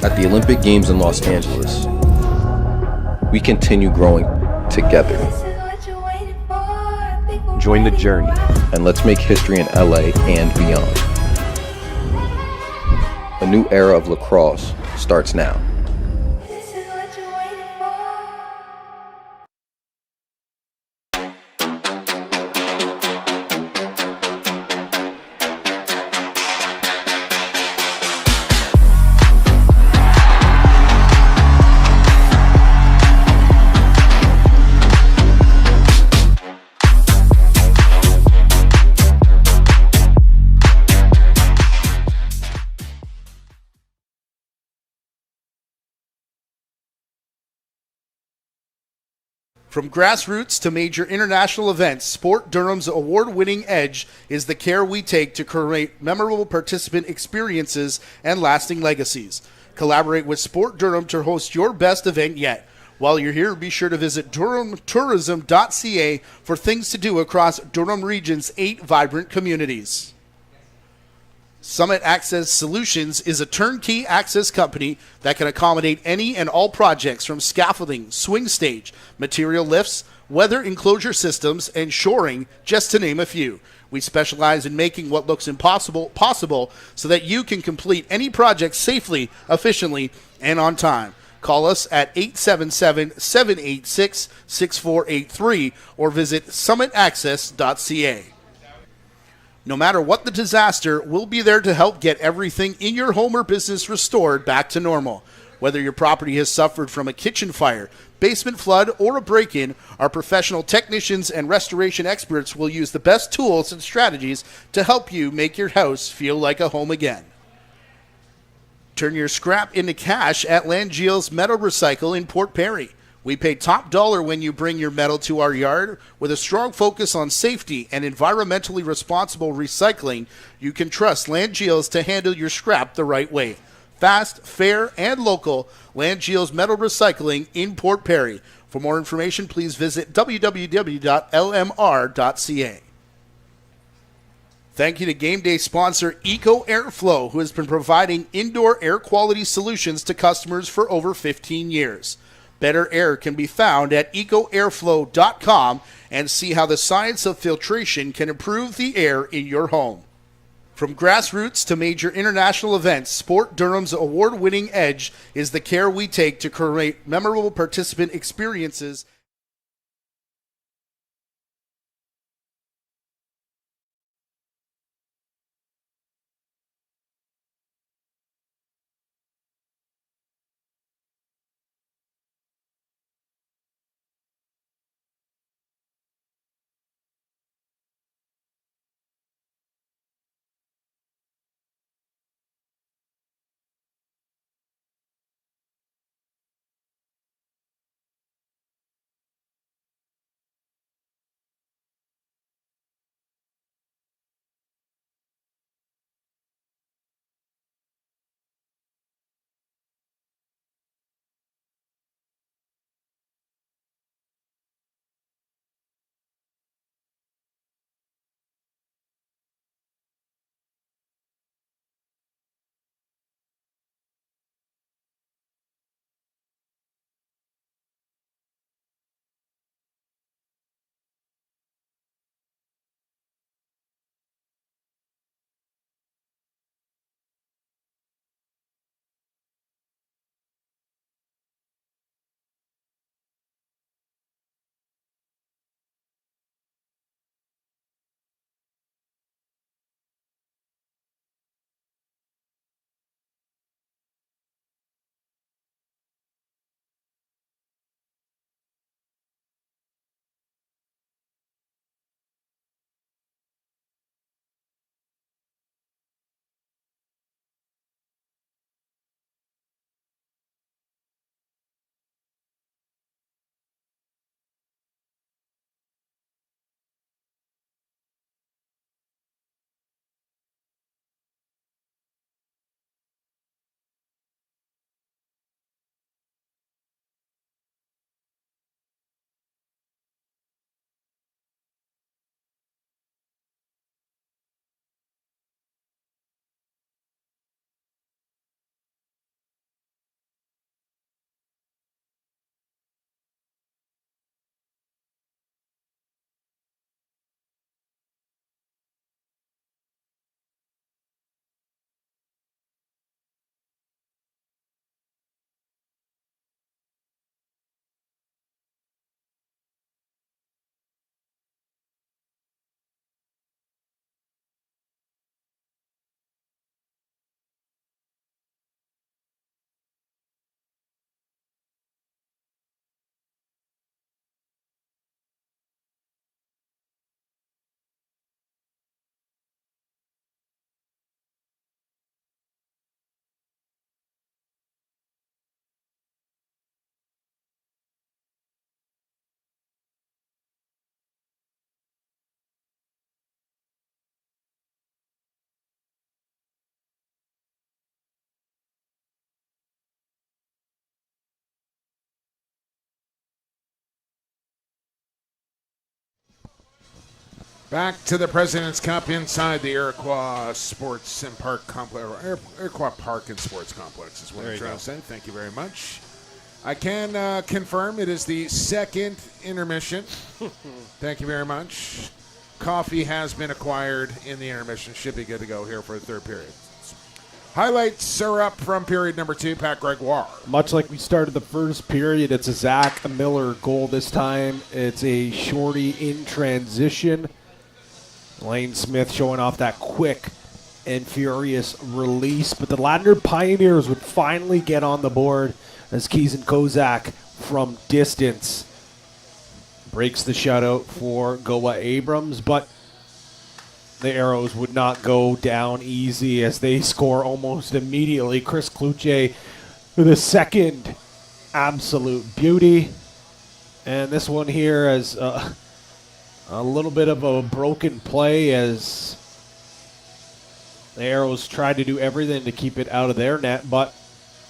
Speaker 4: At the Olympic Games in Los Angeles, we continue growing together.
Speaker 6: Join the journey.
Speaker 4: And let's make history in LA and beyond. A new era of lacrosse starts now.
Speaker 5: From grassroots to major international events, Sport Durham's award-winning edge is the care we take to create memorable participant experiences and lasting legacies. Collaborate with Sport Durham to host your best event yet. While you're here, be sure to visit durhamtourism.ca for things to do across Durham Region's 8 vibrant communities. Summit Access Solutions is a turnkey access company that can accommodate any and all projects from scaffolding, swing stage, material lifts, weather enclosure systems, and shoring, just to name a few. We specialize in making what looks impossible possible so that you can complete any project safely, efficiently, and on time. Call us at 877-786-6483 or visit summitaccess.ca. No matter what the disaster, we'll be there to help get everything in your home or business restored back to normal. Whether your property has suffered from a kitchen fire, basement flood, or a break-in, our professional technicians and restoration experts will use the best tools and strategies to help you make your house feel like a home again. Turn your scrap into cash at Langeel's Metal Recycle in Port Perry. We pay top dollar when you bring your metal to our yard. With a strong focus on safety and environmentally responsible recycling, you can trust Langeel's to handle your scrap the right way. Fast, fair, and local, Langeel's Metal Recycling in Port Perry. For more information, please visit www.lmr.ca. Thank you to game day sponsor Eco Airflow, who has been providing indoor air quality solutions to customers for over 15 years. Better air can be found at ecoairflow.com and see how the science of filtration can improve the air in your home. From grassroots to major international events, Sport Durham's award-winning edge is the care we take to create memorable participant experiences
Speaker 1: Back to the President's Cup inside the Iroquois Sports and Park Complex, or Iroquois Park and Sports Complex is what I'm trying to say. Thank you very much. I can confirm it is the second intermission. Thank you very much. Coffee has been acquired in the intermission. Should be good to go here for the third period. Highlights are up from period number 2, Pat Gregoire.
Speaker 2: Much like we started the first period, it's a Zach Miller goal this time. It's a shorty in transition. Lane Smith showing off that quick and furious release. But the Ladner Pioneers would finally get on the board as Keeson Kozak from distance breaks the shutout for Goa Abrams. But the Arrows would not go down easy as they score almost immediately. Chris Kluche with a second absolute beauty. And this one here is a little bit of a broken play as the Arrows tried to do everything to keep it out of their net, but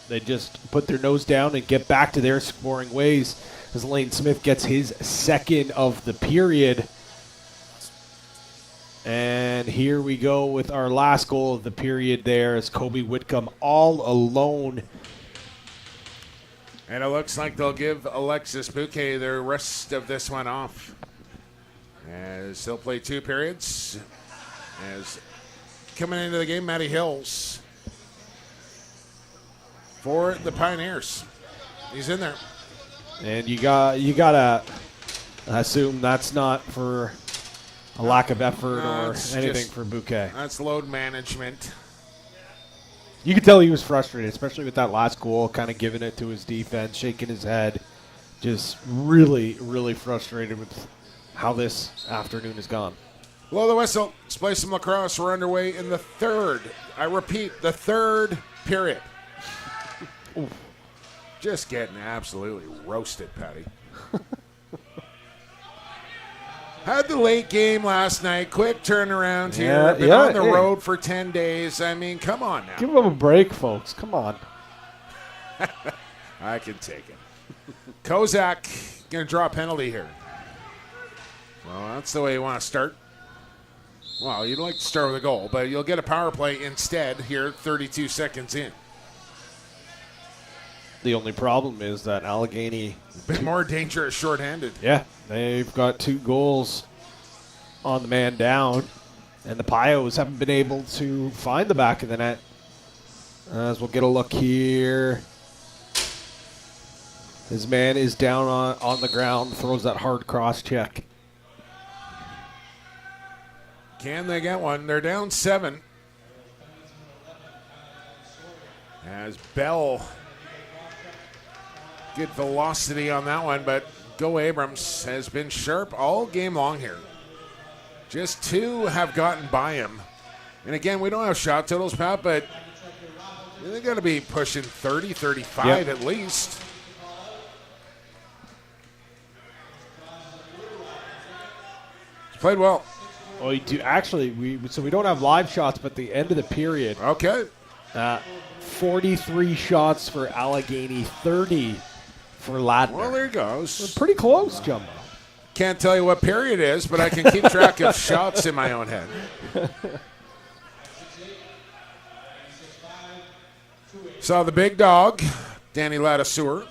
Speaker 2: they just put their nose down and get back to their scoring ways as Lane Smith gets his second of the period. And here we go with our last goal of the period there as Kobe Whitcomb all alone.
Speaker 1: And it looks like they'll give Alexis Bouquet the rest of this one off, as he'll play 2 periods. As coming into the game, Matty Hills for the Pioneers. He's in there.
Speaker 2: And you gotta assume that's not for a lack of effort or anything for Bouquet.
Speaker 1: That's load management.
Speaker 2: You could tell he was frustrated, especially with that last goal, kind of giving it to his defense, shaking his head. Just really, really frustrated with how this afternoon has gone.
Speaker 1: Blow the whistle. Let's play some lacrosse. We're underway in the third. I repeat, the third period. Just getting absolutely roasted, Patty. Had the late game last night. Quick turnaround here. Been on the road for 10 days. I mean, come on now.
Speaker 2: Give them a break, folks. Come on.
Speaker 1: I can take it. Kozak going to draw a penalty here. Well, that's the way you want to start. Well, you'd like to start with a goal, but you'll get a power play instead here 32 seconds in.
Speaker 2: The only problem is that Allegany...
Speaker 1: A bit more dangerous shorthanded.
Speaker 2: Yeah, they've got 2 goals on the man down, and the Pios haven't been able to find the back of the net. As we'll get a look here. His man is down on the ground, throws that hard cross check.
Speaker 1: Can they get one? They're down 7. As Bell, good velocity on that one, but Go Abrams has been sharp all game long here. Just 2 have gotten by him. And again, we don't have shot totals, Pat, but they're going to be pushing 30, 35 at least. He's played well.
Speaker 2: Well, actually, we don't have live shots, but the end of the period.
Speaker 1: Okay.
Speaker 2: 43 shots for Allegany, 30 for Ladner.
Speaker 1: Well, there goes.
Speaker 2: We're pretty close, Jumbo.
Speaker 1: Can't tell you what period it is, but I can keep track of shots in my own head. Saw the big dog, Danny Ladiseur,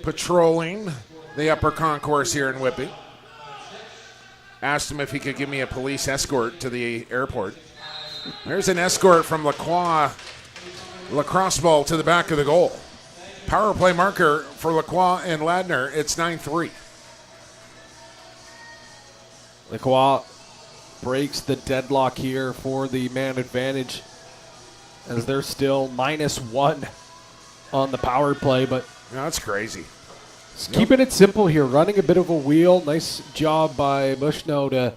Speaker 1: patrolling the upper concourse here in Whitby. Asked him if he could give me a police escort to the airport. There's an escort from lacrosse ball to the back of the goal. Power play marker for Lacroix and Ladner. It's 9-3.
Speaker 2: Lacroix breaks the deadlock here for the man advantage as they're still -1 on the power play, but
Speaker 1: that's crazy.
Speaker 2: Keeping it simple here, running a bit of a wheel. Nice job by Bushnell to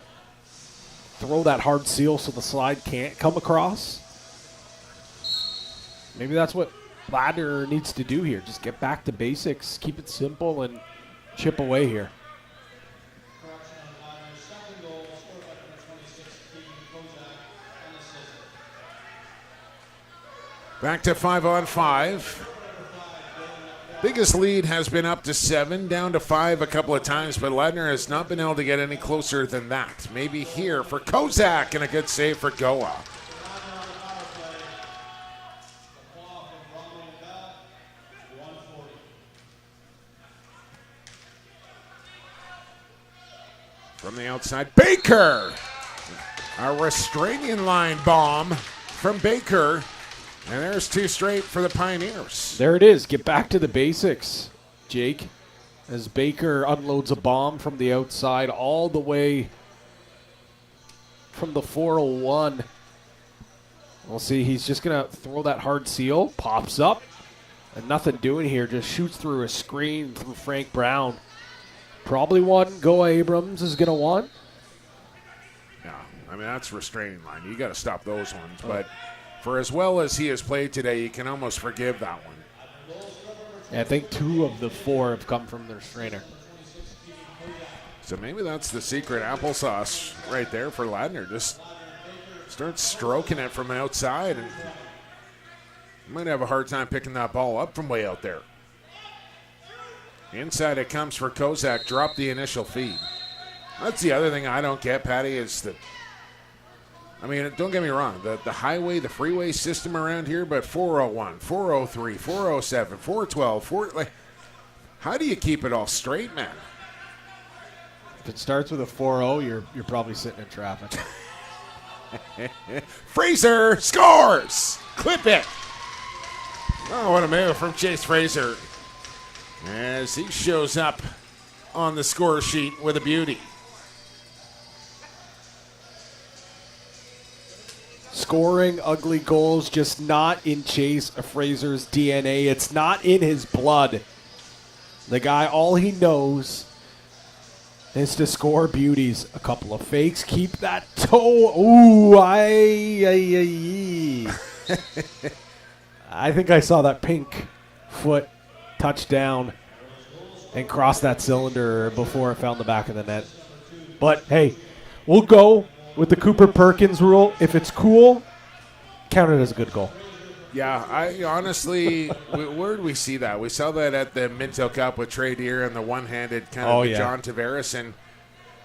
Speaker 2: throw that hard seal so the slide can't come across. Maybe that's what Ladner needs to do here. Just get back to basics, keep it simple, and chip away here.
Speaker 1: Back to 5-on-5. Biggest lead has been up to 7, down to 5 a couple of times, but Ladner has not been able to get any closer than that. Maybe here for Kozak, and a good save for Goa. From the outside, Baker! A restraining line bomb from Baker. And there's 2 straight for the Pioneers.
Speaker 2: There it is. Get back to the basics, Jake. As Baker unloads a bomb from the outside all the way from the 401. We'll see. He's just going to throw that hard seal. Pops up. And nothing doing here. Just shoots through a screen through Frank Brown. Probably one Goa Abrams is going to want.
Speaker 1: Yeah, I mean, that's restraining line. You got to stop those ones. But for as well as he has played today, you can almost forgive that one.
Speaker 2: Yeah, I think 2 of the 4 have come from the restrainer.
Speaker 1: So maybe that's the secret applesauce right there for Ladner. Just start stroking it from outside, and you might have a hard time picking that ball up from way out there. Inside it comes for Kozak. Drop the initial feed. That's the other thing I don't get, Patty, is that, I mean, don't get me wrong, the highway, the freeway system around here, but 401, 403, 407, 412, like, how do you keep it all straight, man?
Speaker 2: If it starts with a 4-0, you're probably sitting in traffic.
Speaker 1: Fraser scores! Clip it! Oh, what a move from Chase Fraser as he shows up on the score sheet with a beauty.
Speaker 2: Scoring ugly goals, just not in Chase Fraser's DNA. It's not in his blood. The guy, all he knows is to score beauties. A couple of fakes. Keep that toe. Ooh, I think I saw that pink foot touch down and cross that cylinder before it found the back of the net. But, hey, we'll go with the Cooper Perkins rule. If it's cool, count it as a good goal.
Speaker 1: Yeah, I honestly, where did we see that? We saw that at the Minto Cup with Trey Deer and the one-handed kind of John Tavares, and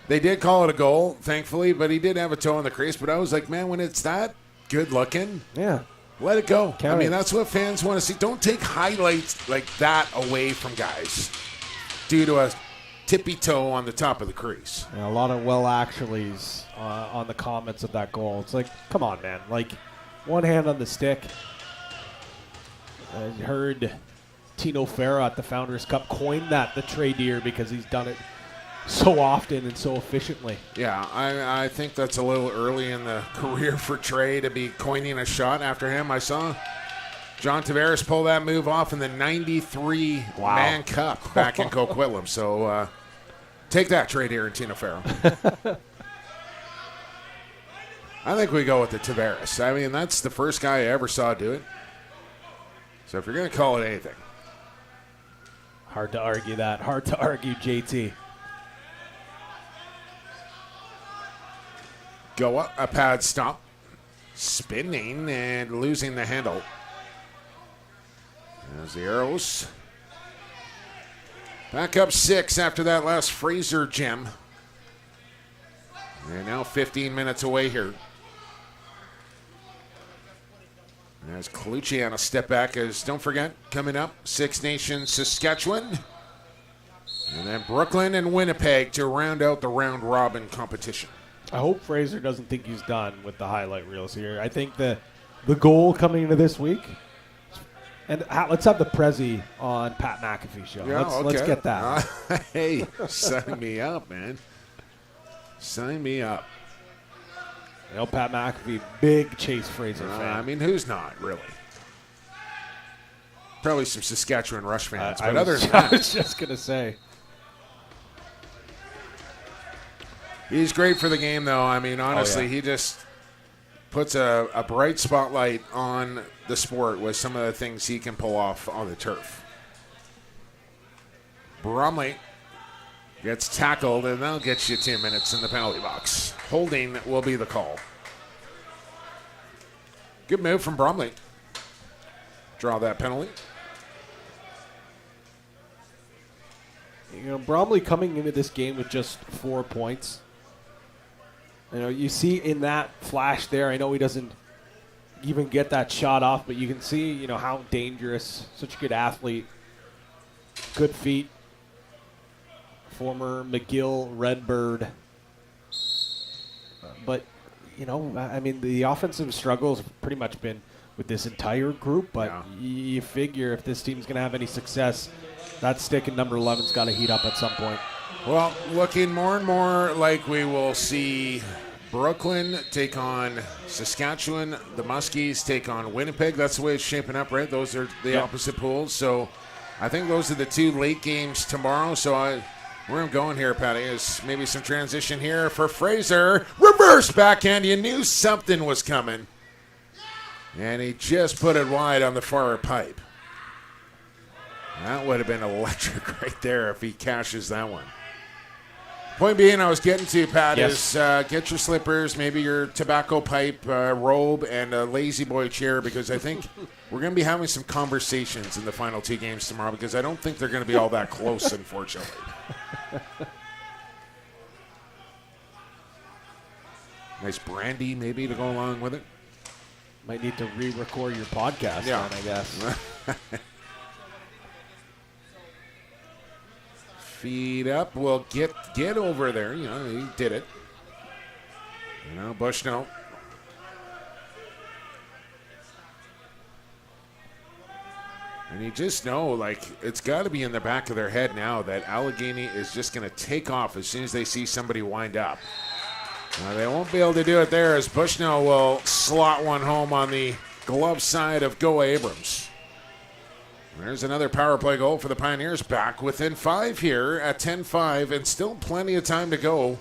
Speaker 1: they did call it a goal, thankfully, but he did have a toe in the crease. But I was like, man, when it's that good-looking,
Speaker 2: yeah,
Speaker 1: let it go.
Speaker 2: Count
Speaker 1: I mean,
Speaker 2: it.
Speaker 1: that's what fans want to see. Don't take highlights like that away from guys due to a tippy toe on the top of the crease.
Speaker 2: Yeah, a lot of well-actuallys on the comments of that goal. It's like, come on, man. Like, one hand on the stick. I heard Tino Farah at the Founders Cup coin that, the Trey Deer, because he's done it so often and so efficiently.
Speaker 1: Yeah, I think that's a little early in the career for Trey to be coining a shot after him. I saw John Tavares pull that move off in the 93 Man Cup back in Coquitlam. So take that, Trey Deer and Tino Farah. I think we go with the Tavares. I mean, that's the first guy I ever saw do it. So if you're going to call it anything.
Speaker 2: Hard to argue that. Hard to argue, JT.
Speaker 1: Go up, a pad stop. Spinning and losing the handle. There's the Arrows. Back up 6 after that last Fraser gem. And now 15 minutes away here. As Colucci on a step back, as don't forget, coming up, Six Nations Saskatchewan. And then Brooklyn and Winnipeg to round out the round robin competition.
Speaker 2: I hope Fraser doesn't think he's done with the highlight reels here. I think the goal coming into this week, and let's have the Prezi on Pat McAfee show.
Speaker 1: Yeah,
Speaker 2: let's get that.
Speaker 1: Hey, sign me up, man. Sign me up.
Speaker 2: You know, Pat McAfee, big Chase Fraser fan.
Speaker 1: I mean, who's not, really? Probably some Saskatchewan Rush fans, but other than that.
Speaker 2: I was just going to say.
Speaker 1: He's great for the game, though. I mean, honestly, he just puts a bright spotlight on the sport with some of the things he can pull off on the turf. Bromley gets tackled, and that'll get you 2 minutes in the penalty box. Holding will be the call. Good move from Bromley. Draw that penalty.
Speaker 2: Bromley coming into this game with just 4 points. You see in that flash there, I know he doesn't even get that shot off, but you can see, how dangerous, such a good athlete, good feet, former McGill Redbird. But, the offensive struggles have pretty much been with this entire group, but you figure if this team's going to have any success, that stick in number 11's got to heat up at some point.
Speaker 1: Well, looking more and more like we will see Brooklyn take on Saskatchewan, the Muskies take on Winnipeg. That's the way it's shaping up, right? Those are the opposite pools. So I think those are the 2 late games tomorrow. So where I'm going here, Patty, is maybe some transition here for Fraser. Reverse backhand. You knew something was coming. And he just put it wide on the far pipe. That would have been electric right there if he cashes that one. Point being, I was getting to, Pat, is get your slippers, maybe your tobacco pipe, robe, and a lazy boy chair, because I think we're going to be having some conversations in the final 2 games tomorrow, because I don't think they're going to be all that close, unfortunately. Nice brandy, maybe, to go along with it.
Speaker 2: Might need to re-record your podcast then, I guess.
Speaker 1: Feed up. Well, get over there. He did it. Bushnell. And you just know, it's got to be in the back of their head now that Allegany is just going to take off as soon as they see somebody wind up. They won't be able to do it there, as Bushnell will slot one home on the glove side of Go Abrams. There's another power play goal for the Pioneers, back within 5 here at 10-5, and still plenty of time to go,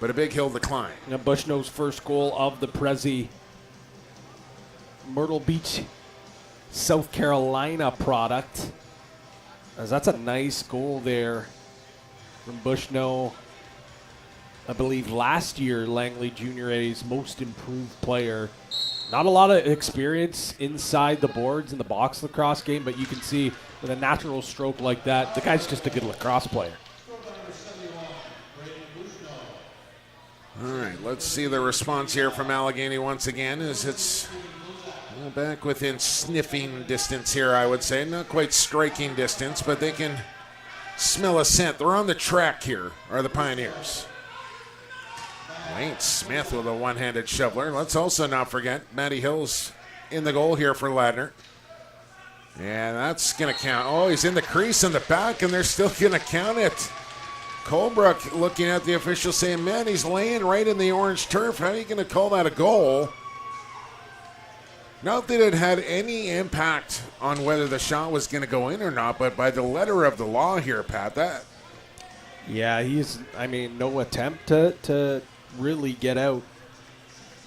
Speaker 1: but a big hill to climb.
Speaker 2: Bushnell's first goal of the Prezi Myrtle Beach, South Carolina product. As that's a nice goal there from Bushnell. I believe last year Langley Junior A's most improved player. Not a lot of experience inside the boards in the box lacrosse game, but you can see with a natural stroke like that, the guy's just a good lacrosse player.
Speaker 1: All right, let's see the response here from Allegany once again, as it's back within sniffing distance here, I would say. Not quite striking distance, but they can smell a scent. They're on the track here, are the Pioneers. Wayne Smith with a one-handed shoveler. Let's also not forget Matty Hill's in the goal here for Ladner. And that's going to count. Oh, he's in the crease in the back, and they're still going to count it. Colebrook looking at the official saying, man, he's laying right in the orange turf. How are you going to call that a goal? Not that it had any impact on whether the shot was going to go in or not, but by the letter of the law here, Pat, that.
Speaker 2: Yeah, no attempt to really get out.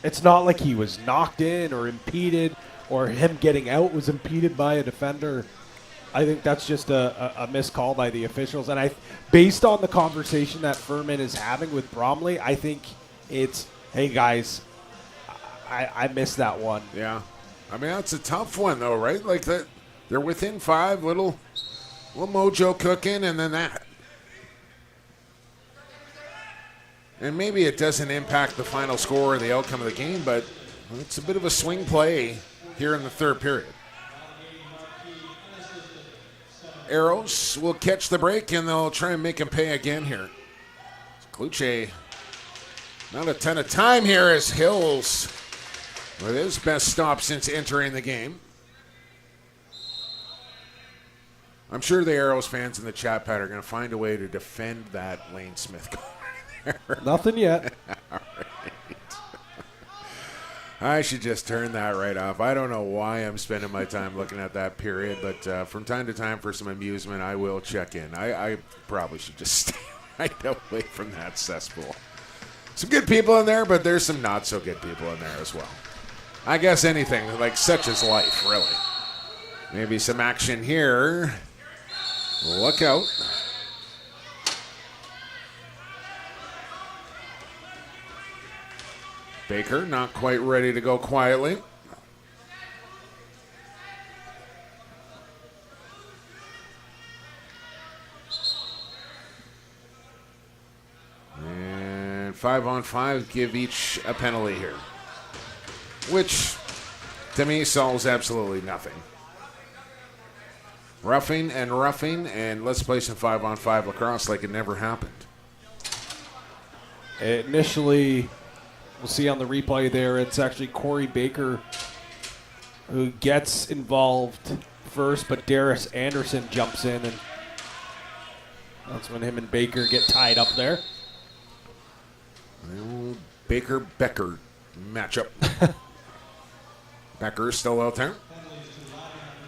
Speaker 2: It's not like he was knocked in or impeded, or him getting out was impeded by a defender. I think that's just a missed call by the officials. And based on the conversation that Furman is having with Bromley, I think it's, hey guys, I missed that one.
Speaker 1: Yeah. That's a tough one though, right? Like that, they're within 5, little mojo cooking, and then that. And maybe it doesn't impact the final score or the outcome of the game, but it's a bit of a swing play here in the third period. Arrows will catch the break, and they'll try and make him pay again here. Kluche, not a ton of time here as Hills with his best stop since entering the game. I'm sure the Arrows fans in the chat pad are going to find a way to defend that Lane Smith goal.
Speaker 2: Nothing yet.
Speaker 1: All right. I should just turn that right off. I don't know why I'm spending my time looking at that period, but from time to time for some amusement, I will check in. I probably should just stay right away from that cesspool. Some good people in there, but there's some not so good people in there as well. I guess anything, like such is life, really. Maybe some action here. Look out. Baker not quite ready to go quietly. 5-on-5, give each a penalty here, which to me solves absolutely nothing. Roughing, and let's play some 5-on-5 lacrosse like it never happened.
Speaker 2: Initially, we'll see on the replay there, it's actually Corey Baker who gets involved first, but Darius Anderson jumps in, and that's when him and Baker get tied up there.
Speaker 1: Well, Baker-Becker matchup. Becker still out there.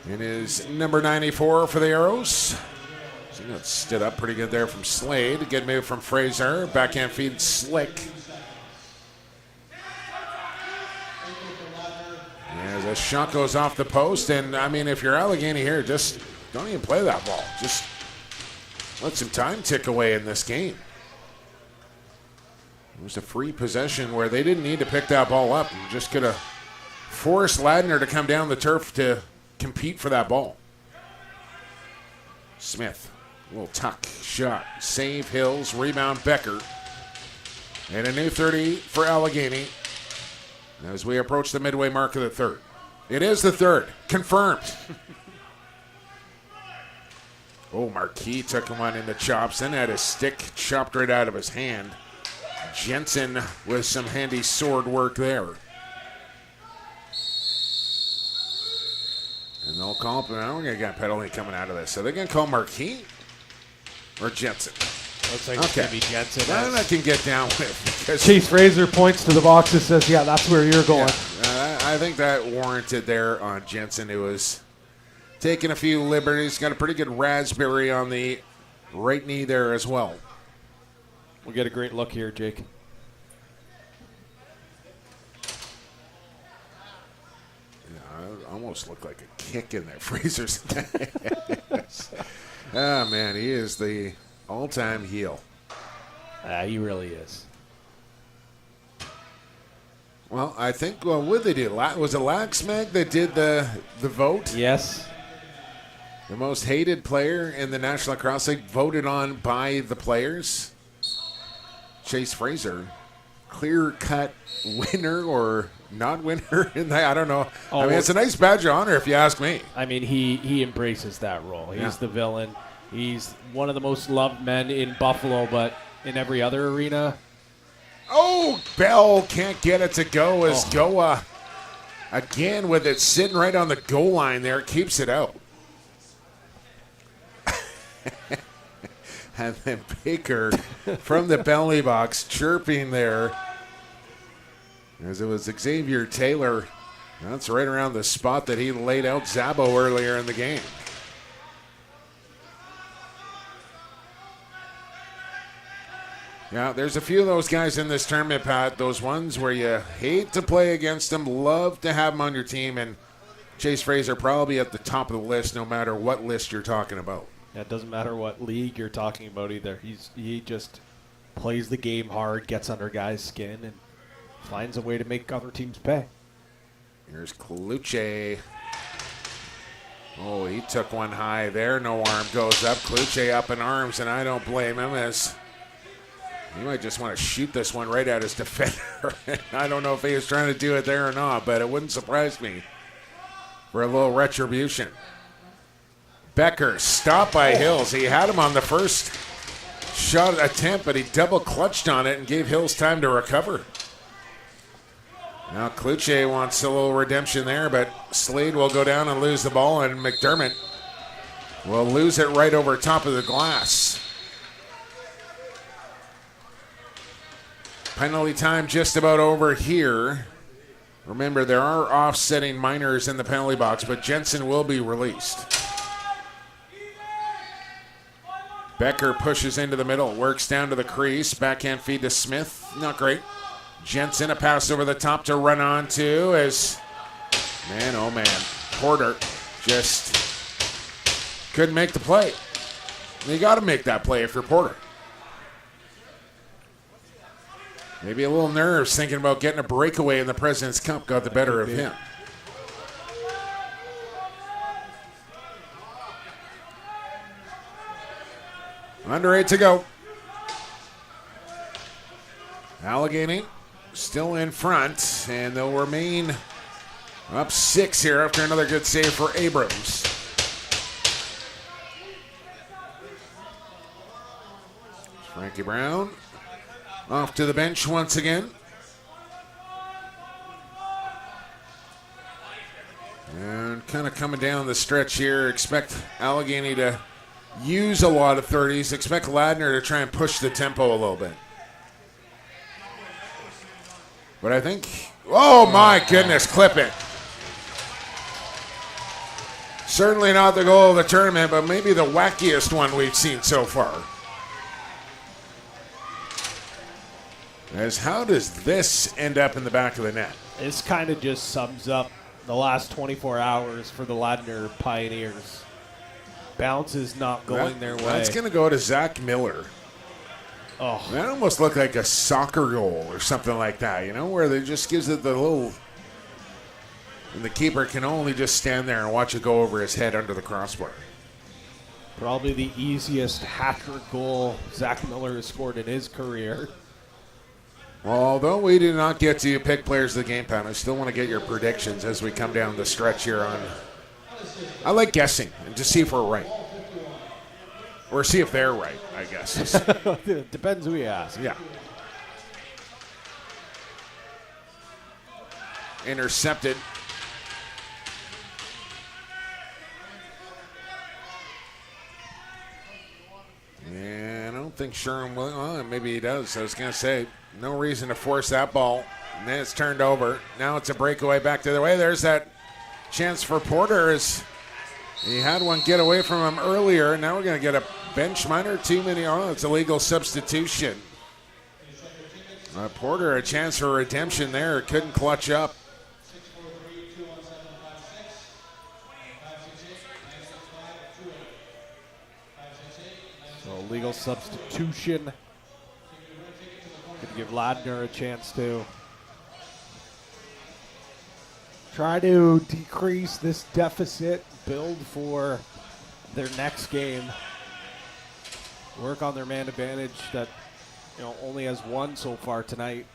Speaker 1: It is number 94 for the Arrows. So it stood up pretty good there from Slade. Good move from Fraser. Backhand feed slick. Yeah, the shot goes off the post. And, I mean, if you're Allegany here, just don't even play that ball. Just let some time tick away in this game. It was a free possession where they didn't need to pick that ball up. And just could have forced Ladner to come down the turf to compete for that ball. Smith, a little tuck shot, save Hills, rebound Becker, and a new 30 for Allegany as we approach the midway mark of the third. It is the third, confirmed. Oh, Marquis took one in the chops, then had his stick chopped right out of his hand. Jensen with some handy sword work there. And they'll call, but we're going to get a penalty coming out of this. So they're going to call Marquis or Jensen?
Speaker 2: Looks like it's going to be Jensen.
Speaker 1: That I can get down with.
Speaker 2: Chief Fraser points to the box and says, yeah, that's where you're going.
Speaker 1: Yeah, I think that warranted there on Jensen. It was taking a few liberties. Got a pretty good raspberry on the right knee there as well.
Speaker 2: We'll get a great look here, Jake.
Speaker 1: Almost looked like a kick in there. Fraser's. Oh, man, he is the all-time heel.
Speaker 2: He really is.
Speaker 1: Well, I think, what did they do? Was it Laxmag that did the vote?
Speaker 2: Yes.
Speaker 1: The most hated player in the National Lacrosse League voted on by the players. Chase Fraser, clear-cut winner or not winner in that, I don't know.
Speaker 2: Oh,
Speaker 1: I mean, it's a nice badge of honor if you ask me.
Speaker 2: I mean, he embraces that role. He's the villain. He's one of the most loved men in Buffalo, but in every other arena.
Speaker 1: Oh, Bell can't get it to go as Goa, again with it sitting right on the goal line there, keeps it out. And then Baker from the penalty box chirping there. As it was Xavier Taylor. That's right around the spot that he laid out Zabo earlier in the game. Yeah, there's a few of those guys in this tournament, Pat. Those ones where you hate to play against them, love to have them on your team, and Chase Fraser probably at the top of the list no matter what list you're talking about.
Speaker 2: Yeah, it doesn't matter what league you're talking about either. He just plays the game hard, gets under guys' skin, and finds a way to make other teams pay.
Speaker 1: Here's Kluche. Oh, he took one high there. No arm goes up. Kluche up in arms, and I don't blame him as he might just want to shoot this one right at his defender. I don't know if he was trying to do it there or not, but it wouldn't surprise me for a little retribution. Becker stopped by Hills. He had him on the first shot attempt, but he double clutched on it and gave Hills time to recover. Now Kluche wants a little redemption there, but Slade will go down and lose the ball, and McDermott will lose it right over top of the glass. Penalty time just about over here. Remember, there are offsetting minors in the penalty box, but Jensen will be released. Becker pushes into the middle, works down to the crease, backhand feed to Smith, not great. Jensen, a pass over the top to run on to as, man, oh man, Porter just couldn't make the play. You got to make that play if you're Porter. Maybe a little nerves thinking about getting a breakaway in the President's Cup got the better of him. Under 8 to go. Allegany still in front, and they'll remain up 6 here after another good save for Abrams. Frankie Brown off to the bench once again. And kind of coming down the stretch here, expect Allegany to use a lot of 30s. Expect Ladner to try and push the tempo a little bit. But I think, oh my goodness, clip it. Certainly not the goal of the tournament, but maybe the wackiest one we've seen so far. As how does this end up in the back of the net?
Speaker 2: This kind of just sums up the last 24 hours for the Ladner Pioneers. Bounce is not going their way.
Speaker 1: That's going to go to Zach Miller.
Speaker 2: Oh,
Speaker 1: That almost looked like a soccer goal or something like that, where they just gives it the little, and the keeper can only just stand there and watch it go over his head under the crossbar.
Speaker 2: probably the easiest hat-trick goal Zach Miller has scored in his career.
Speaker 1: Well, although we did not get to pick players of the game, Pat, I still want to get your predictions as we come down the stretch here on. I like guessing and to see if we're right. Or see if they're right, I guess.
Speaker 2: Depends who you ask.
Speaker 1: Yeah. Intercepted. And I don't think Sherman will. Well, maybe he does. I was going to say, no reason to force that ball. And then it's turned over. Now it's a breakaway back the other way. There's that chance for Porter as he had one get away from him earlier. Now we're going to get a bench minor. Too many. Oh, it's a legal substitution. Porter, a chance for redemption there. Couldn't clutch up.
Speaker 2: So legal substitution. Could give Ladner a chance to try to decrease this deficit, build for their next game, work on their man advantage that only has one so far tonight.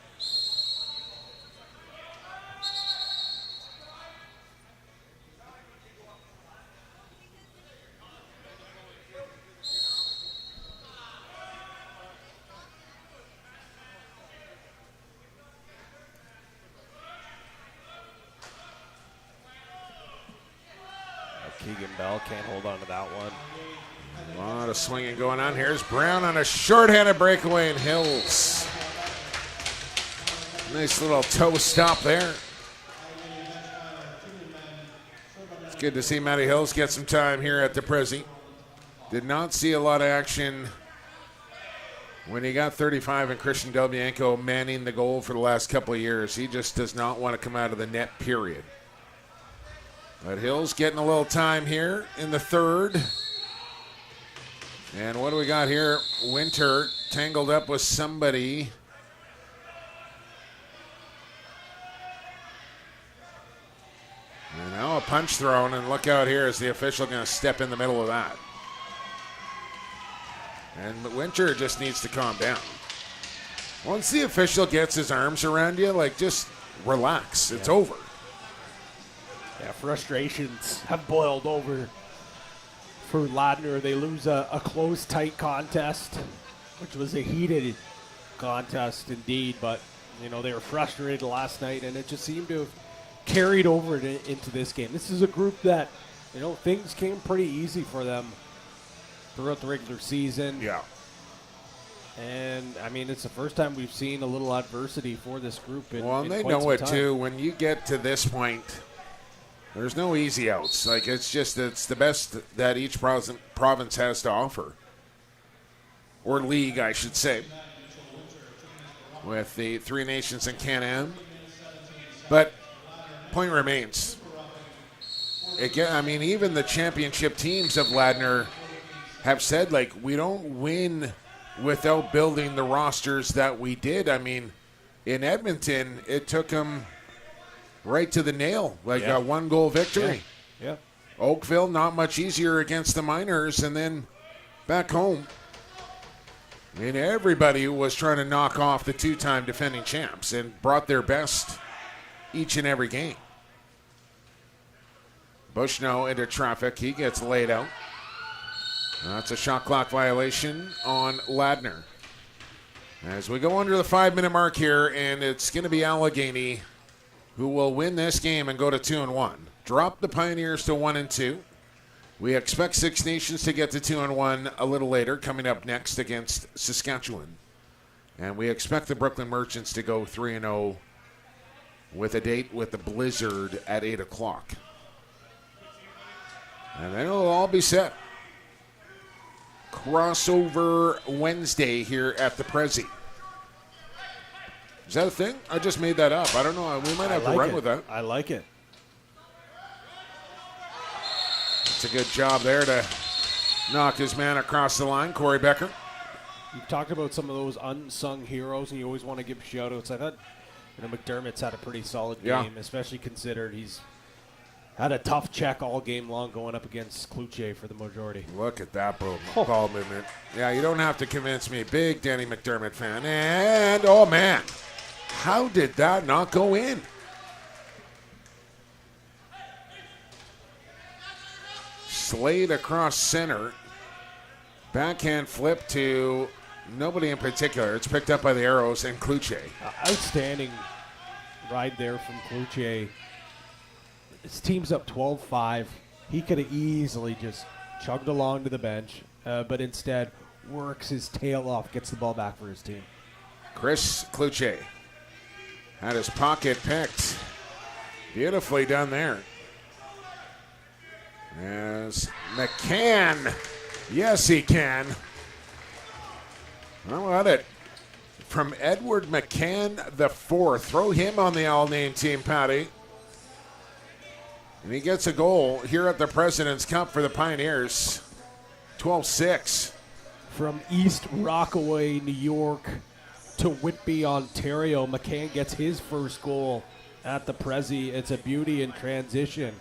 Speaker 2: Keegan Bell can't hold on to that one.
Speaker 1: A lot of swinging going on. Here's Brown on a shorthanded breakaway and Hills. Nice little toe stop there. It's good to see Matty Hills get some time here at the Prezi. Did not see a lot of action when he got 35 and Christian Del Bianco manning the goal for the last couple of years. He just does not want to come out of the net, period. But Hills getting a little time here in the third. And what do we got here? Winter tangled up with somebody. And now a punch thrown, and look out here, is the official going to step in the middle of that? And Winter just needs to calm down. Once the official gets his arms around you, just relax. It's over.
Speaker 2: Yeah, frustrations have boiled over for Ladner. They lose a close, tight contest, which was a heated contest indeed. But, they were frustrated last night, and it just seemed to have carried over into this game. This is a group that, things came pretty easy for them throughout the regular season.
Speaker 1: Yeah.
Speaker 2: And, it's the first time we've seen a little adversity for this group in
Speaker 1: and they
Speaker 2: quite
Speaker 1: know
Speaker 2: some
Speaker 1: it,
Speaker 2: time.
Speaker 1: too. When you get to this point, there's no easy outs. It's the best that each province has to offer. Or league, I should say. With the three nations in Can-Am. But point remains. Again, even the championship teams of Ladner have said, we don't win without building the rosters that we did. In Edmonton, it took them right to the nail, a one-goal victory.
Speaker 2: Yeah.
Speaker 1: Oakville, not much easier against the Miners, and then back home, I mean, everybody was trying to knock off the two-time defending champs and brought their best each and every game. Bushnell into traffic. He gets laid out. That's a shot clock violation on Ladner. As we go under the 5-minute mark here, and it's going to be Allegany who will win this game and go to 2-1. Drop the Pioneers to 1-2. We expect Six Nations to get to 2-1 a little later, coming up next against Saskatchewan. And we expect the Brooklyn Merchants to go 3-0 with a date with the Blizzard at 8 o'clock. And then it'll all be set. Crossover Wednesday here at the Prezi. Is that a thing? I just made that up. I don't know. We might have to run with that.
Speaker 2: I like it.
Speaker 1: It's a good job there to knock his man across the line, Corey Becker.
Speaker 2: You've talked about some of those unsung heroes, and you always want to give shout-outs. I thought McDermott's had a pretty solid game, especially considered he's had a tough check all game long going up against Cloutier for the majority.
Speaker 1: Look at that ball movement. Yeah, you don't have to convince me. Big Danny McDermott fan. And, oh, man, how did that not go in? Slade across center. Backhand flip to nobody in particular. It's picked up by the Arrows and Cloutier.
Speaker 2: Outstanding ride there from Cloutier. His team's up 12-5. He could have easily just chugged along to the bench, but instead works his tail off, gets the ball back for his team.
Speaker 1: Chris Cloutier had his pocket picked. Beautifully done there. As McCann, yes he can. How about it? From Edward McCann the fourth. Throw him on the all-name team, Patty. And he gets a goal here at the President's Cup for the Pioneers. 12-6.
Speaker 2: From East Rockaway, New York to Whitby, Ontario, McCann gets his first goal at the Prezi. It's a beauty in transition.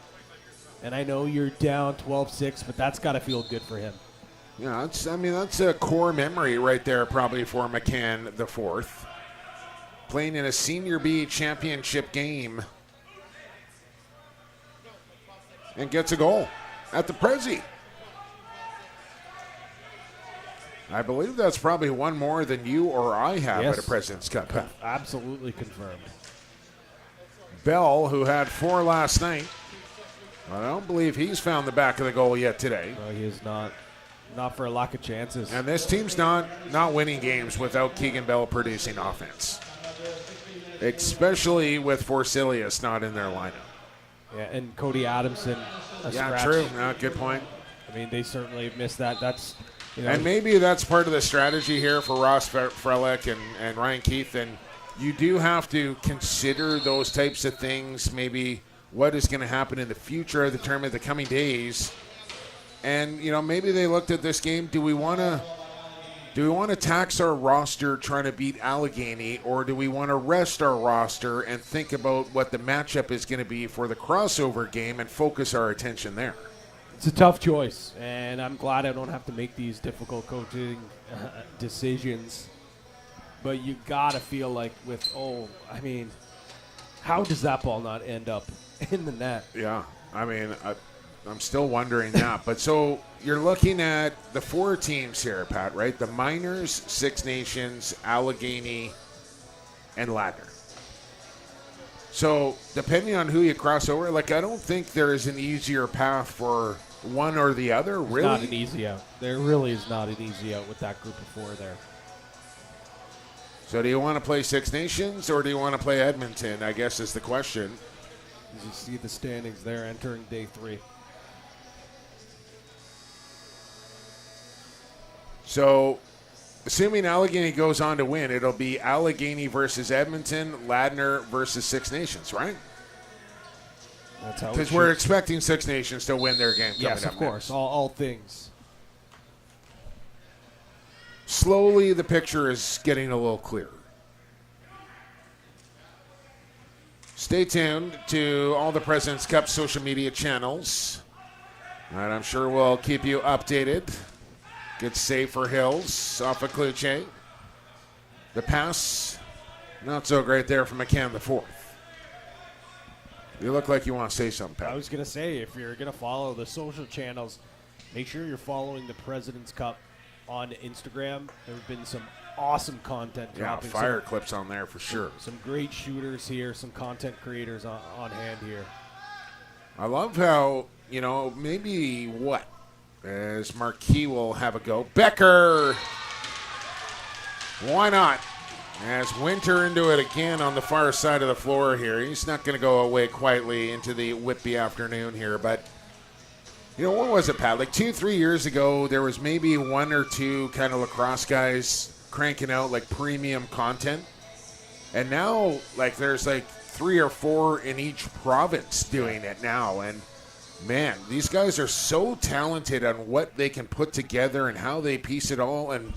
Speaker 2: And I know you're down 12-6, but that's got to feel good for him.
Speaker 1: Yeah, that's a core memory right there probably for McCann the fourth. Playing in a Senior B championship game. And gets a goal at the Prezi. I believe that's probably one more than you or I have at a President's Cup.
Speaker 2: Absolutely confirmed.
Speaker 1: Bell, who had 4 last night. I don't believe he's found the back of the goal yet today.
Speaker 2: No, he is not. Not for a lack of chances.
Speaker 1: And this team's not winning games without Keegan Bell producing offense. Especially with Forsilius not in their lineup.
Speaker 2: Yeah, and Cody Adamson.
Speaker 1: Yeah, true. No, good point.
Speaker 2: I mean, they certainly missed that. That's,
Speaker 1: and maybe that's part of the strategy here for Ross Frelick and Ryan Keith. And you do have to consider those types of things, maybe what is going to happen in the future of the tournament, the coming days. And, maybe they looked at this game. Do we want to tax our roster trying to beat Allegany, or do we want to rest our roster and think about what the matchup is going to be for the crossover game and focus our attention there?
Speaker 2: It's a tough choice, and I'm glad I don't have to make these difficult coaching decisions. But you got to feel like how does that ball not end up in the net?
Speaker 1: Yeah, I'm still wondering that. But so you're looking at the 4 teams here, Pat, right? The Miners, Six Nations, Allegany, and Ladner. So depending on who you cross over, I don't think there is an easier path for one or the other, really.
Speaker 2: It's not an easy out. There really is not an easy out with that group of 4 there.
Speaker 1: So do you want to play Six Nations or do you want to play Edmonton, I guess is the question.
Speaker 2: As you see the standings there entering day 3.
Speaker 1: So, assuming Allegany goes on to win, it'll be Allegany versus Edmonton, Ladner versus Six Nations, right?
Speaker 2: That's how.
Speaker 1: Because we're expecting Six Nations to win their game.
Speaker 2: Yes, of course. All things.
Speaker 1: Slowly, the picture is getting a little clearer. Stay tuned to all the President's Cup social media channels. And I'm sure we'll keep you updated Good save for Hills off of Kluche. The pass, not so great there from McCann the fourth. You look like you want to say something, Pat.
Speaker 2: I was going to say, if you're going to follow the social channels, make sure you're following the President's Cup on Instagram. There have been some awesome content dropping.
Speaker 1: Fire clips on there for sure.
Speaker 2: Some great shooters here, some content creators on hand here.
Speaker 1: I love how, maybe as Marquis will have a go. Becker! Why not? As Winter into it again on the far side of the floor here. He's not going to go away quietly into the Whitby afternoon here, but what was it, Pat? Like 2-3 years ago, there was maybe one or two kind of lacrosse guys cranking out like premium content. And now, there's 3 or 4 in each province doing it now. And man, these guys are so talented on what they can put together and how they piece it all. And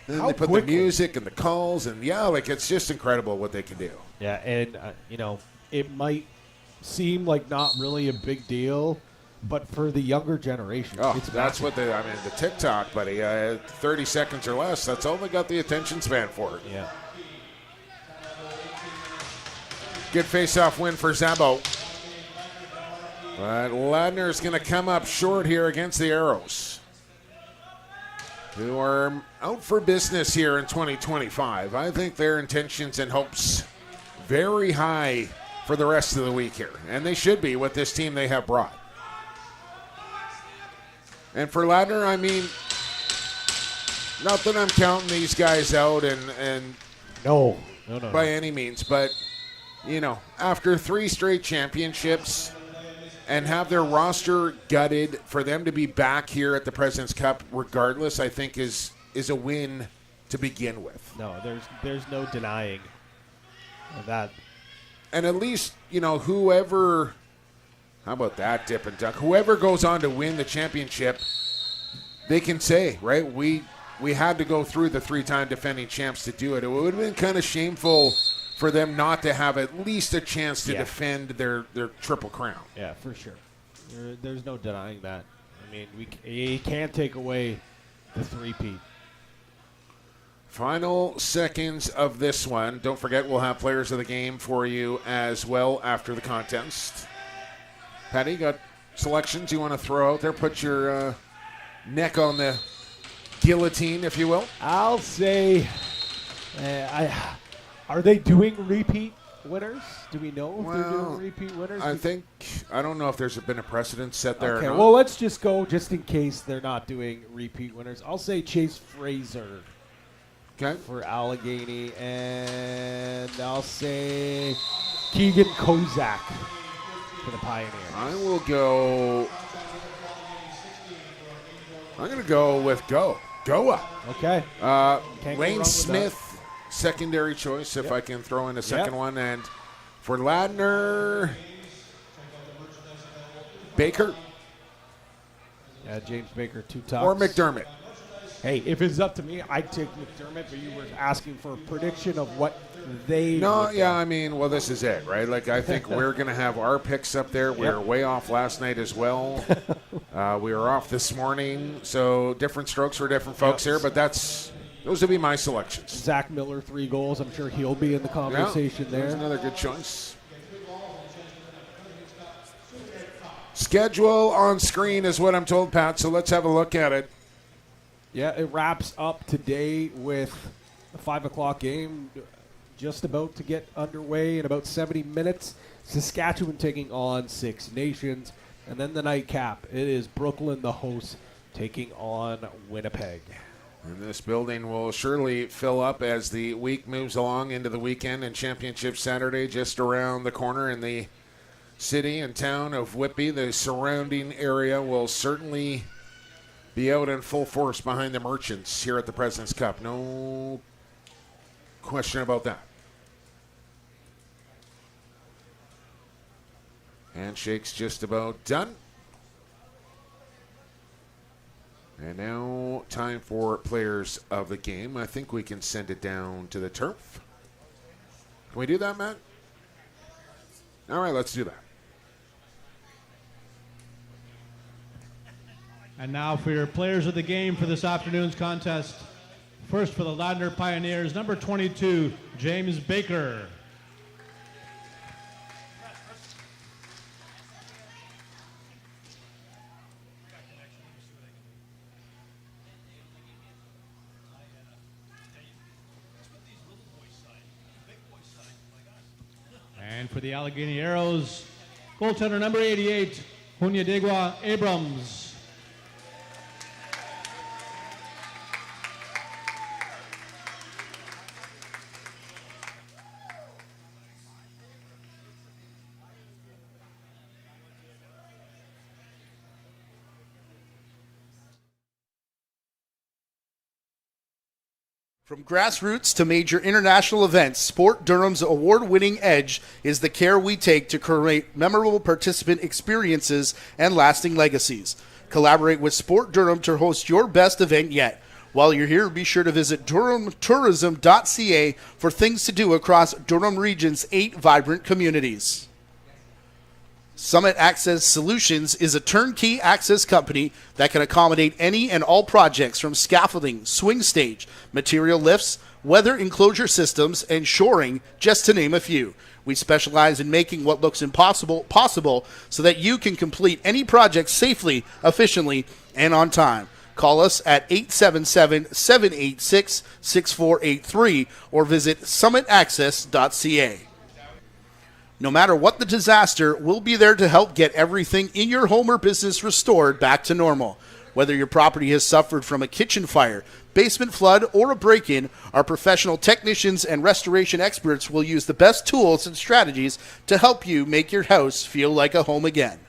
Speaker 1: then they put the music and the calls. And it's just incredible what they can do.
Speaker 2: Yeah, and, it might seem like not really a big deal, but for the younger generation,
Speaker 1: that's massive. What the TikTok, buddy, 30 seconds or less, that's all they got the attention span for.
Speaker 2: Yeah.
Speaker 1: Good face-off win for Zabo. But Ladner's going to come up short here against the Arrows, who are out for business here in 2025. I think their intentions and hopes very high for the rest of the week here, and they should be with this team they have brought. And for Ladner, not that I'm counting these guys out and
Speaker 2: no.
Speaker 1: by any means, but after 3 straight championships and have their roster gutted, for them to be back here at the President's Cup regardless, I think is a win to begin with.
Speaker 2: No, there's no denying that.
Speaker 1: And at least, whoever, how about that dip and duck? Whoever goes on to win the championship, they can say, right, we had to go through the 3-time defending champs to do it. It would have been kind of shameful for them not to have at least a chance to defend their triple crown.
Speaker 2: Yeah, for sure. There's no denying that. You can't take away the 3-peat.
Speaker 1: Final seconds of this one. Don't forget, we'll have players of the game for you as well after the contest. Patty, got selections you want to throw out there? Put your neck on the guillotine, if you will.
Speaker 2: I'll say, are they doing repeat winners? Do we know if they're doing repeat winners?
Speaker 1: I don't know if there's been a precedent set there.
Speaker 2: Okay,
Speaker 1: or not.
Speaker 2: well, let's just go just in case they're not doing repeat winners. I'll say Chase Fraser.
Speaker 1: Okay.
Speaker 2: For Allegany, and I'll say Keegan Kozak for the Pioneers.
Speaker 1: I'm going to go with Goa.
Speaker 2: Okay.
Speaker 1: Lane Smith, secondary choice, if I can throw in a second one. And for Ladner, Baker.
Speaker 2: Yeah, James Baker, 2 tops.
Speaker 1: Or McDermott.
Speaker 2: Hey, if it's up to me, I'd take McDermott, but you were asking for a prediction of what they
Speaker 1: this is it, right? I think we're going to have our picks up there. We were way off last night as well. We were off this morning, so different strokes for different folks here, but those would be my selections.
Speaker 2: Zach Miller, 3 goals. I'm sure he'll be in the conversation there.
Speaker 1: There's another good choice. Schedule on screen is what I'm told, Pat, so let's have a look at it.
Speaker 2: Yeah, it wraps up today with a 5 o'clock game just about to get underway in about 70 minutes. Saskatchewan taking on Six Nations. And then the nightcap, it is Brooklyn, the host, taking on Winnipeg.
Speaker 1: And this building will surely fill up as the week moves along into the weekend, and Championship Saturday just around the corner in the city and town of Whitby. The surrounding area will certainly be out in full force behind the Merchants here at the President's Cup. No question about that. Handshake's just about done. And now time for players of the game. I think we can send it down to the turf. Can we do that, Matt? All right, let's do that.
Speaker 7: And now for your players of the game for this afternoon's contest. First for the Ladner Pioneers, number 22, James Baker. And for the Allegany Arrows, goaltender number 88, Hunyadegwa Abrams.
Speaker 5: From grassroots to major international events, Sport Durham's award-winning edge is the care we take to create memorable participant experiences and lasting legacies. Collaborate with Sport Durham to host your best event yet. While you're here, be sure to visit durhamtourism.ca for things to do across Durham Region's 8 vibrant communities. Summit Access Solutions is a turnkey access company that can accommodate any and all projects from scaffolding, swing stage, material lifts, weather enclosure systems, and shoring, just to name a few. We specialize in making what looks impossible possible so that you can complete any project safely, efficiently, and on time. Call us at 877-786-6483 or visit summitaccess.ca. No matter what the disaster, we'll be there to help get everything in your home or business restored back to normal. Whether your property has suffered from a kitchen fire, basement flood, or a break-in, our professional technicians and restoration experts will use the best tools and strategies to help you make your house feel like a home again.